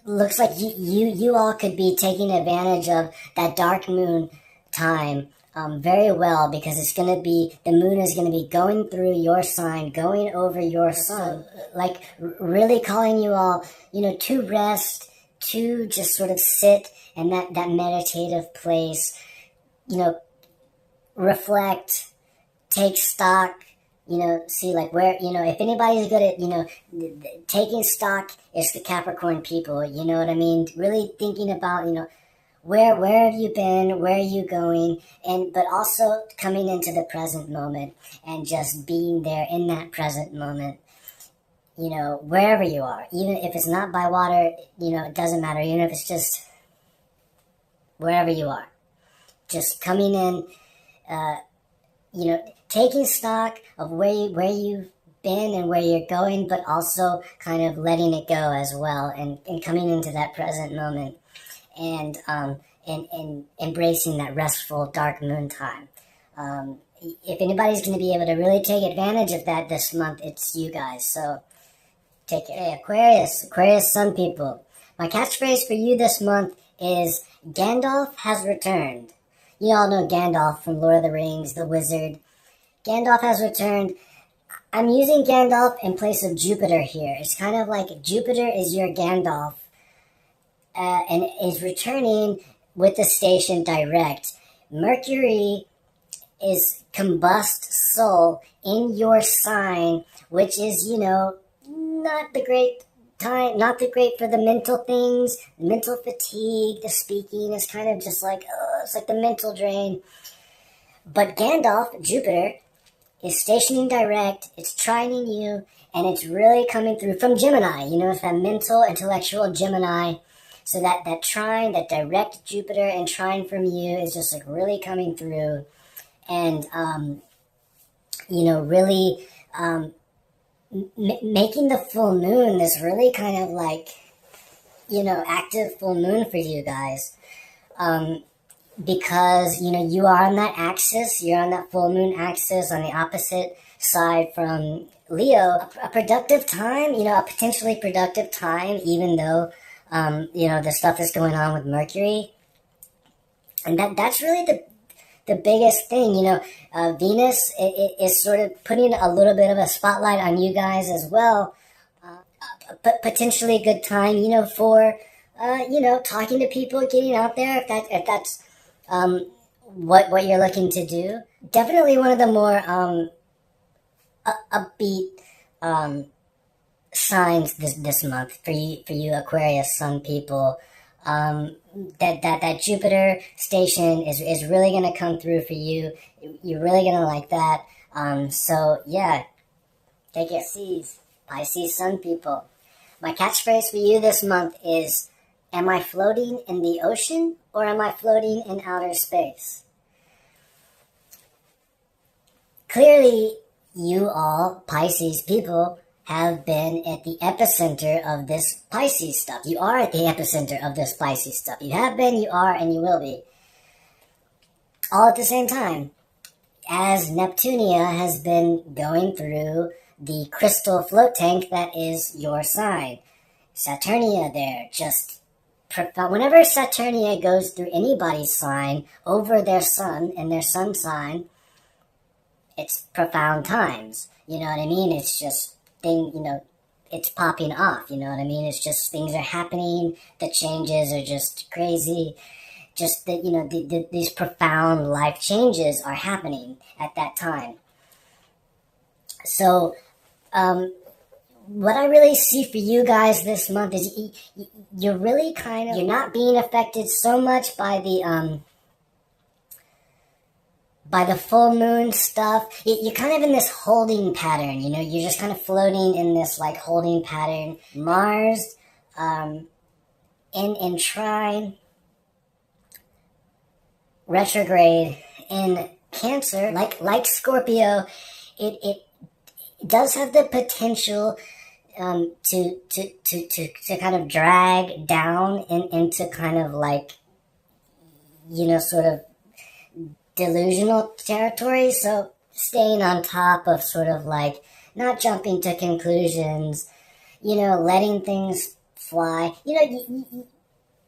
looks like you all could be taking advantage of that dark moon time very well, because the moon is going to be going through your sign, going over your sun, like really calling you all, to rest, to just sort of sit in that meditative place, reflect, take stock, see like where, if anybody's good at, taking stock, it's the Capricorn people, you know what I mean? Really thinking about, where have you been, where are you going, but also coming into the present moment and just being there in that present moment, wherever you are, even if it's not by water, it doesn't matter, even if it's just wherever you are, just coming in, taking stock of where you've been and where you're going, but also kind of letting it go as well, and coming into that present moment, and embracing that restful dark moon time. If anybody's going to be able to really take advantage of that this month, it's you guys. So take it. Hey, Aquarius sun people. My catchphrase for you this month is Gandalf has returned. You all know Gandalf from Lord of the Rings, the wizard. Gandalf has returned. I'm using Gandalf in place of Jupiter here. It's kind of like Jupiter is your Gandalf, and is returning with the station direct. Mercury is combust soul in your sign, which is, not the great time, not the great for the mental things, mental fatigue, the speaking is kind of just like, it's like the mental drain. But Gandalf, Jupiter, is stationing direct, it's trining you, and it's really coming through from Gemini. It's that mental, intellectual Gemini. So that trine, that direct Jupiter and trine from you is just like really coming through, and really making the full moon this really kind of like, active full moon for you guys, because you are on that axis, you're on that full moon axis on the opposite side from Leo. A productive time, a potentially productive time, even though the stuff that's going on with Mercury. And that's really the biggest thing, Venus is sort of putting a little bit of a spotlight on you guys as well. But potentially a good time, for, talking to people, getting out there, if that's what you're looking to do. Definitely one of the more upbeat signs this month for you Aquarius sun people. that Jupiter station is really going to come through for you. You're really going to like that. So yeah, take it. Pisces Sun people. My catchphrase for you this month is, am I floating in the ocean or am I floating in outer space? Clearly, you all Pisces people have been at the epicenter of this Pisces stuff. You are at the epicenter of this Pisces stuff. You have been, you are, and you will be. All at the same time, as Neptunia has been going through the crystal float tank that is your sign. Saturnia there, just profound. Whenever Saturnia goes through anybody's sign over their sun and their sun sign, it's profound times. You know what I mean? It's just it's popping off. You know what I mean? It's just things are happening. The changes are just crazy. Just that, these profound life changes are happening at that time. So, what I really see for you guys this month is you're really you're not being affected so much by the full moon stuff. You're kind of in this holding pattern, you're just kind of floating in this holding pattern. Mars, in trine, retrograde in Cancer, like Scorpio, it does have the potential to kind of drag down into kind of sort of delusional territory. So staying on top of sort of not jumping to conclusions, letting things fly.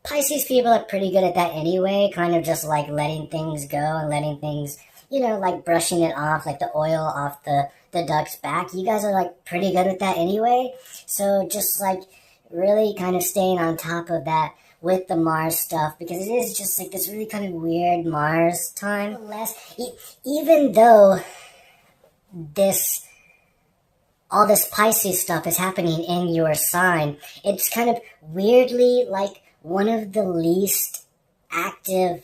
Pisces people are pretty good at that anyway, kind of just letting things go and letting things, brushing it off, like the oil off the duck's back. You guys are pretty good at that anyway. So just really kind of staying on top of that with the Mars stuff, because it is just this really kind of weird Mars time. Even though all this Pisces stuff is happening in your sign, it's kind of weirdly one of the least active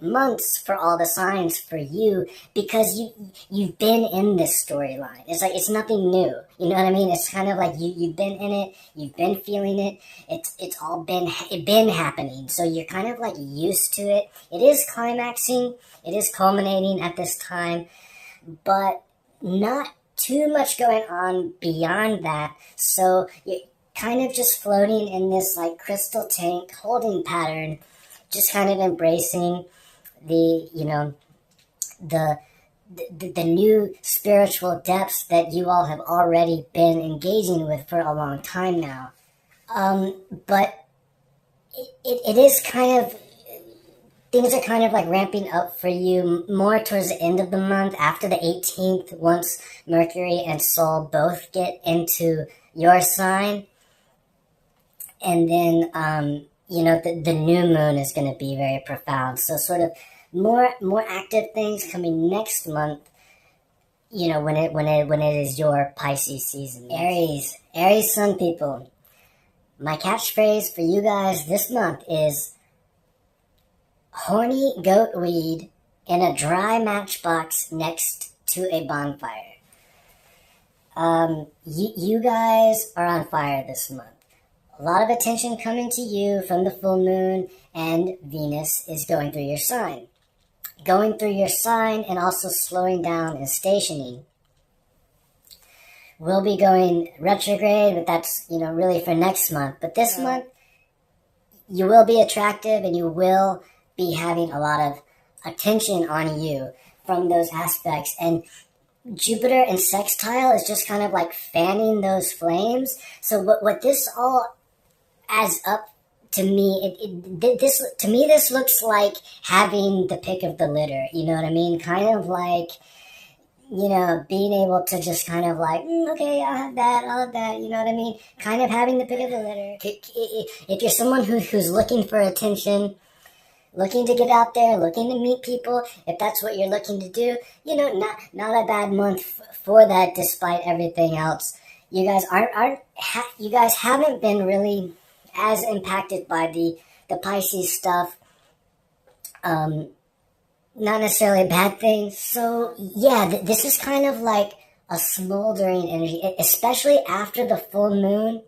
months for all the signs for you, because you've been in this storyline. It's nothing new. You know what I mean? It's kind of you've been in it, you've been feeling it. It's all been happening. So you're kind of used to it. It is climaxing. It is culminating at this time, but not too much going on beyond that. So you're kind of just floating in this crystal tank holding pattern, just kind of embracing the new spiritual depths that you all have already been engaging with for a long time now. But it is kind of, things are kind of ramping up for you more towards the end of the month, after the 18th, once Mercury and Sol both get into your sign. And then, the new moon is going to be very profound. So sort of more active things coming next month, when it is your Pisces season. Aries Sun people. My catchphrase for you guys this month is horny goat weed in a dry matchbox next to a bonfire. You guys are on fire this month. A lot of attention coming to you from the full moon, and Venus is going through your sign. Going through your sign and also slowing down and stationing. We'll be going retrograde, but that's, really for next month. But this month, you will be attractive and you will be having a lot of attention on you from those aspects. And Jupiter and sextile is just kind of fanning those flames. So what this all adds up to me, this looks like having the pick of the litter. You know what I mean? Kind of being able to just kind of okay, I'll have that, you know what I mean? Kind of having the pick of the litter. If you're someone who's looking for attention, looking to get out there, looking to meet people, if that's what you're looking to do, not a bad month for that, despite everything else. You guys you guys haven't been really as impacted by the the Pisces stuff. Not necessarily a bad thing. So yeah, this is kind of like a smoldering energy, especially after the full moon,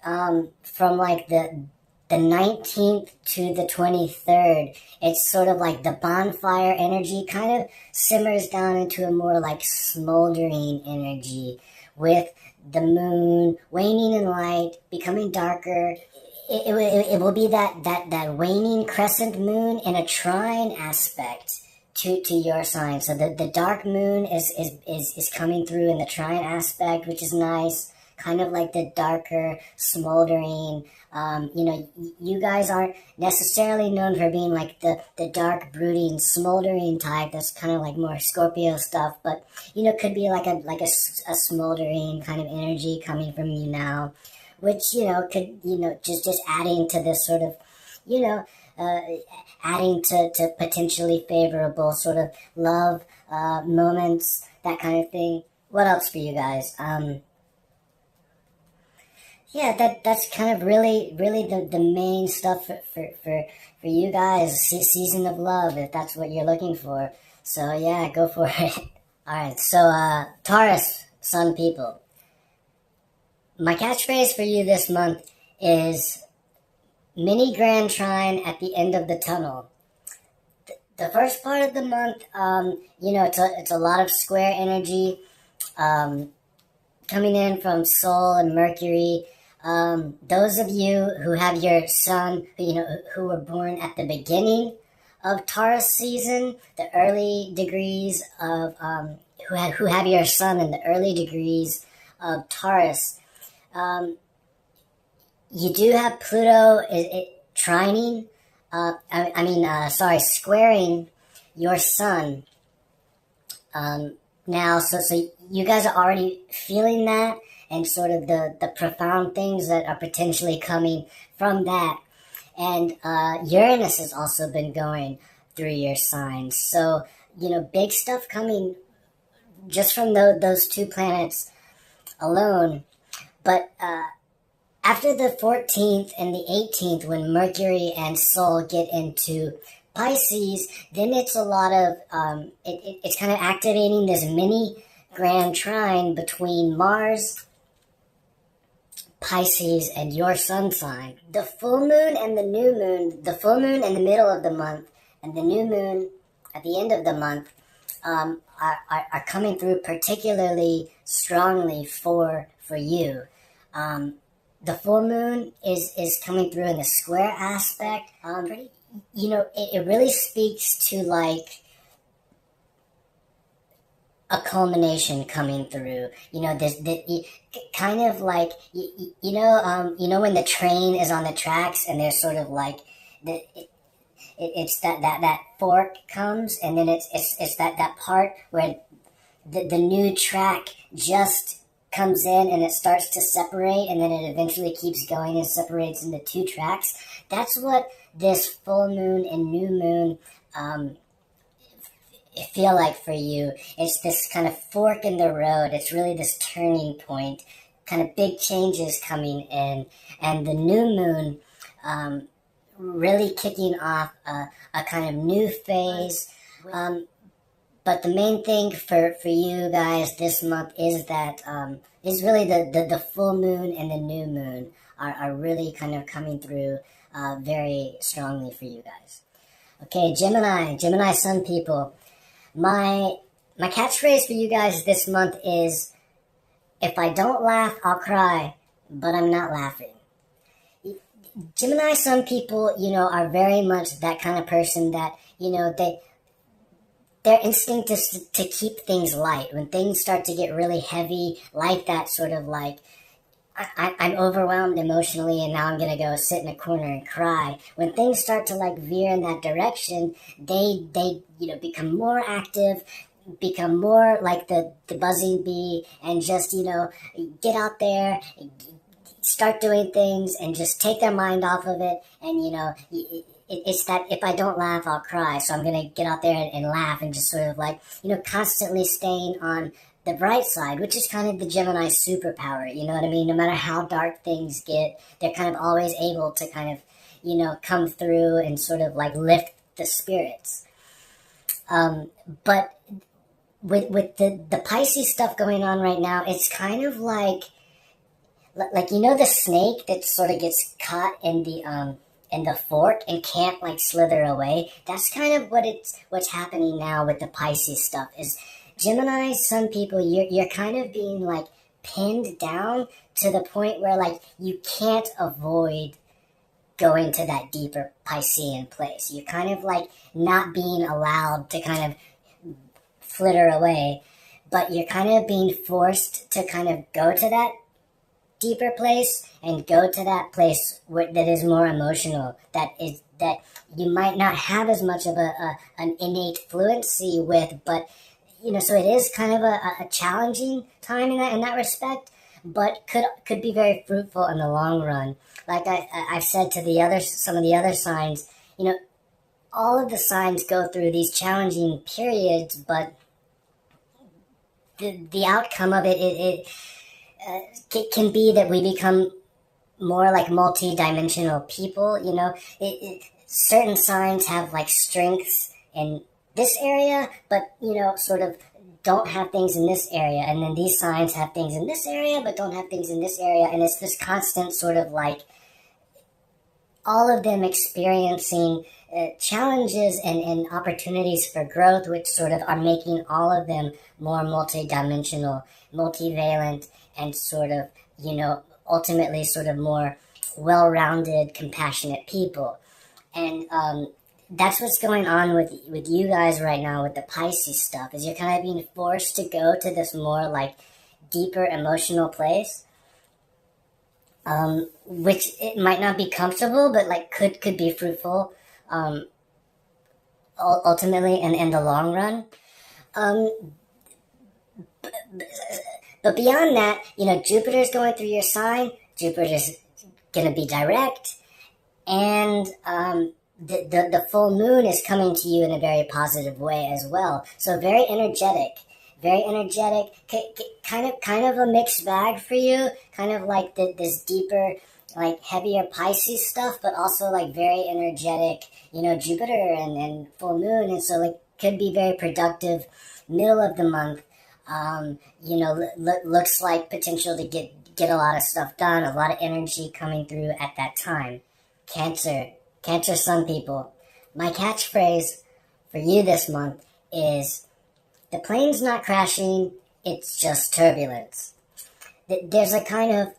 from like the 19th to the 23rd. It's sort of like the bonfire energy kind of simmers down into a more like smoldering energy, with the moon waning in light, becoming darker. It will be that waning crescent moon in a trine aspect to your sign. So the dark moon is coming through in the trine aspect, which is nice. Kind of like the darker, smoldering. You guys aren't necessarily known for being like the dark, brooding, smoldering type. That's kind of like more Scorpio stuff, but could be like a smoldering kind of energy coming from you now, which could just adding to this sort of adding to potentially favorable sort of love moments, that kind of thing. What else for you guys? Yeah, that's kind of really the main stuff for you guys. Season of love, if that's what you're looking for. So yeah, go for it. All right, so Taurus Sun people. My catchphrase for you this month is mini grand trine at the end of the tunnel. The first part of the month, it's a lot of square energy coming in from Sol and Mercury. Those of you who have your sun, who were born at the beginning of Taurus season, the early degrees of who have your sun in the early degrees of Taurus. You do have Pluto trining, squaring your sun. Now, so you guys are already feeling that, and sort of the profound things that are potentially coming from that. And Uranus has also been going through your signs. So, big stuff coming just from those two planets alone. But after the 14th and the 18th, when Mercury and Sol get into Pisces, then it's a lot of, it's kind of activating this mini grand trine between Mars, Pisces, and your sun sign. The full moon and the new moon, the full moon in the middle of the month and the new moon at the end of the month, are coming through particularly strongly for you. The full moon is coming through in the square aspect. It really speaks to like a culmination coming through. This kind of like when the train is on the tracks and there's sort of like it's that fork comes, and then it's that part where the new track just comes in and it starts to separate, and then it eventually keeps going and separates into two tracks. That's what this full moon and new moon feel like for you. It's this kind of fork in the road. It's really this turning point, kind of big changes coming in, and the new moon really kicking off a kind of new phase. But the main thing for you guys this month is that is really the full moon and the new moon are really kind of coming through very strongly for you guys. Okay, Gemini sun people. My catchphrase for you guys this month is, if I don't laugh, I'll cry, but I'm not laughing. Gemini sun people, are very much that kind of person that, their instinct is to keep things light. When things start to get really heavy, like that sort of like, I'm overwhelmed emotionally and now I'm going to go sit in a corner and cry. When things start to like veer in that direction, they become more active, become more like the buzzing bee, and just, get out there, start doing things and just take their mind off of it. And, it's that if I don't laugh, I'll cry. So I'm going to get out there and laugh, and just sort of like, constantly staying on the bright side, which is kind of the Gemini superpower. You know what I mean? No matter how dark things get, they're kind of always able to kind of, come through and sort of like lift the spirits. But with the Pisces stuff going on right now, it's kind of like the snake that sort of gets caught in the fork and can't like slither away. That's kind of what's happening now with the Pisces stuff. Is Gemini, some people, you're kind of being like pinned down to the point where like you can't avoid going to that deeper Piscean place. You're kind of like not being allowed to kind of flitter away, but you're kind of being forced to kind of go to that deeper place and go to that place that is more emotional, that you might not have as much of an innate fluency with, but so it is kind of a challenging time in that respect, but could be very fruitful in the long run. Like I've said to some of the other signs, all of the signs go through these challenging periods, but the outcome of it can be that we become more like multi-dimensional people. Certain signs have like strengths in this area, but sort of don't have things in this area, and then these signs have things in this area but don't have things in this area, and it's this constant sort of like all of them experiencing challenges and opportunities for growth, which sort of are making all of them more multi-dimensional, multivalent, and sort of, ultimately sort of more well-rounded, compassionate people. And that's what's going on with you guys right now with the Pisces stuff, is you're kind of being forced to go to this more like deeper emotional place, which it might not be comfortable, but like could be fruitful ultimately in the long run. But beyond that, Jupiter's going through your sign. Jupiter's going to be direct, and the full moon is coming to you in a very positive way as well. So very energetic, kind of a mixed bag for you. Kind of like this deeper, like heavier Pisces stuff, but also like very energetic, Jupiter and full moon, and so like could be very productive middle of the month. Looks like potential to get a lot of stuff done, a lot of energy coming through at that time. Cancer sun people. My catchphrase for you this month is, the plane's not crashing, it's just turbulence. There's a kind of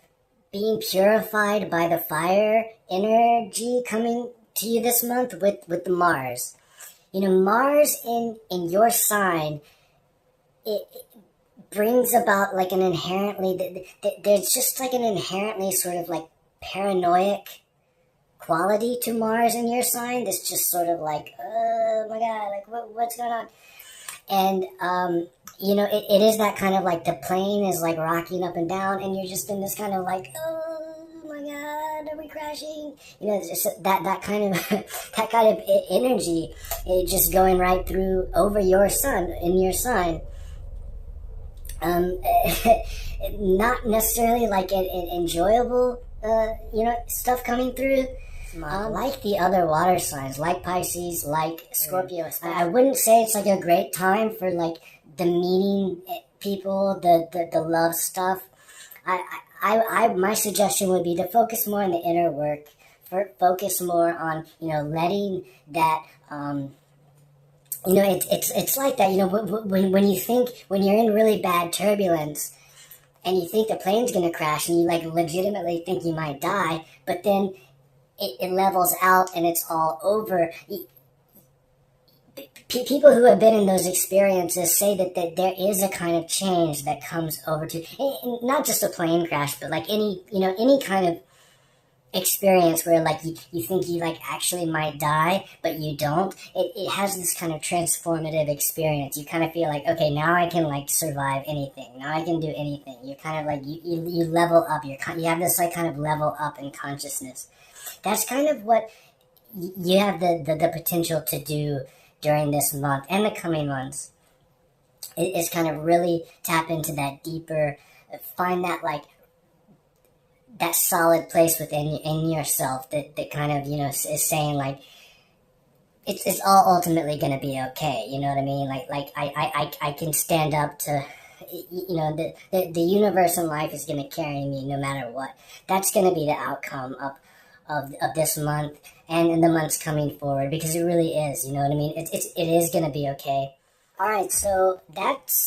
being purified by the fire energy coming to you this month with the Mars. Mars in your sign, it brings about like an inherently, there's just like an inherently sort of like paranoid quality to Mars in your sign that's just sort of like, oh my God, like what's going on? And, it is that kind of like the plane is like rocking up and down, and you're just in this kind of like, oh my God, are we crashing? It's just that kind of that kind of energy, it just going right through over your sun in your sign. Not necessarily like an enjoyable, stuff coming through. Like the other water signs, like Pisces, like Scorpio. I wouldn't say it's like a great time for like the meeting people, the love stuff. My suggestion would be to focus more on the inner work, focus more on letting that. It's like that. When you're in really bad turbulence, and you think the plane's gonna crash, and you like legitimately think you might die, but then it levels out and it's all over. People who have been in those experiences say that there is a kind of change that comes over to, not just a plane crash, but like any kind of experience where like you think you like actually might die, but you don't. It has this kind of transformative experience. You kind of feel like, okay, now I can like survive anything. Now I can do anything. You're kind of like, you level up. You have this like kind of level up in consciousness. That's kind of what you have the potential to do during this month and the coming months. Is kind of really tap into that deeper, find that like that solid place in yourself that kind of, is saying like, it's all ultimately going to be okay. You know what I mean? I can stand up to, the universe and life is going to carry me no matter what. That's going to be the outcome of this month and in the months coming forward, because it really is, you know what I mean? It is going to be okay. All right. So that's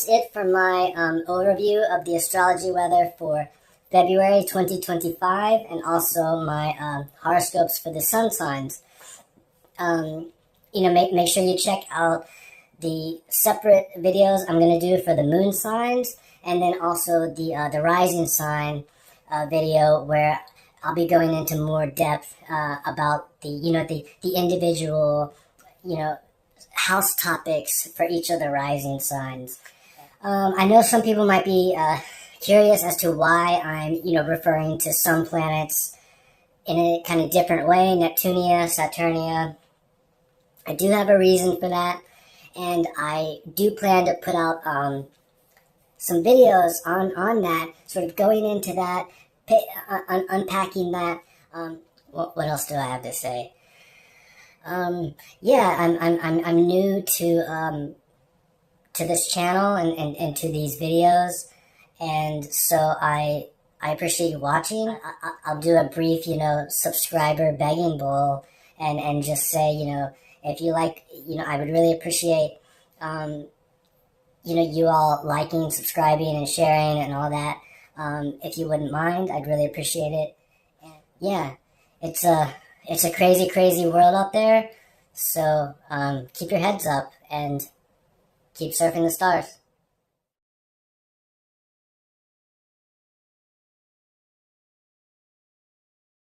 it for my overview of the astrology weather for February 2025, and also my horoscopes for the sun signs. Make sure you check out the separate videos I'm going to do for the moon signs, and then also the rising sign video, where I'll be going into more depth about the individual, house topics for each of the rising signs. I know some people might be curious as to why I'm, referring to some planets in a kind of different way, Neptunia, Saturnia. I do have a reason for that, and I do plan to put out some videos on that, sort of going into that, unpacking that. What else do I have to say? I'm new to this channel and to these videos, and so I appreciate you watching. I'll do a brief, subscriber begging bowl, and just say, if you like, I would really appreciate, you all liking, subscribing, and sharing, and all that. If you wouldn't mind, I'd really appreciate it. And yeah, it's a crazy, crazy world out there. So keep your heads up and keep surfing the stars.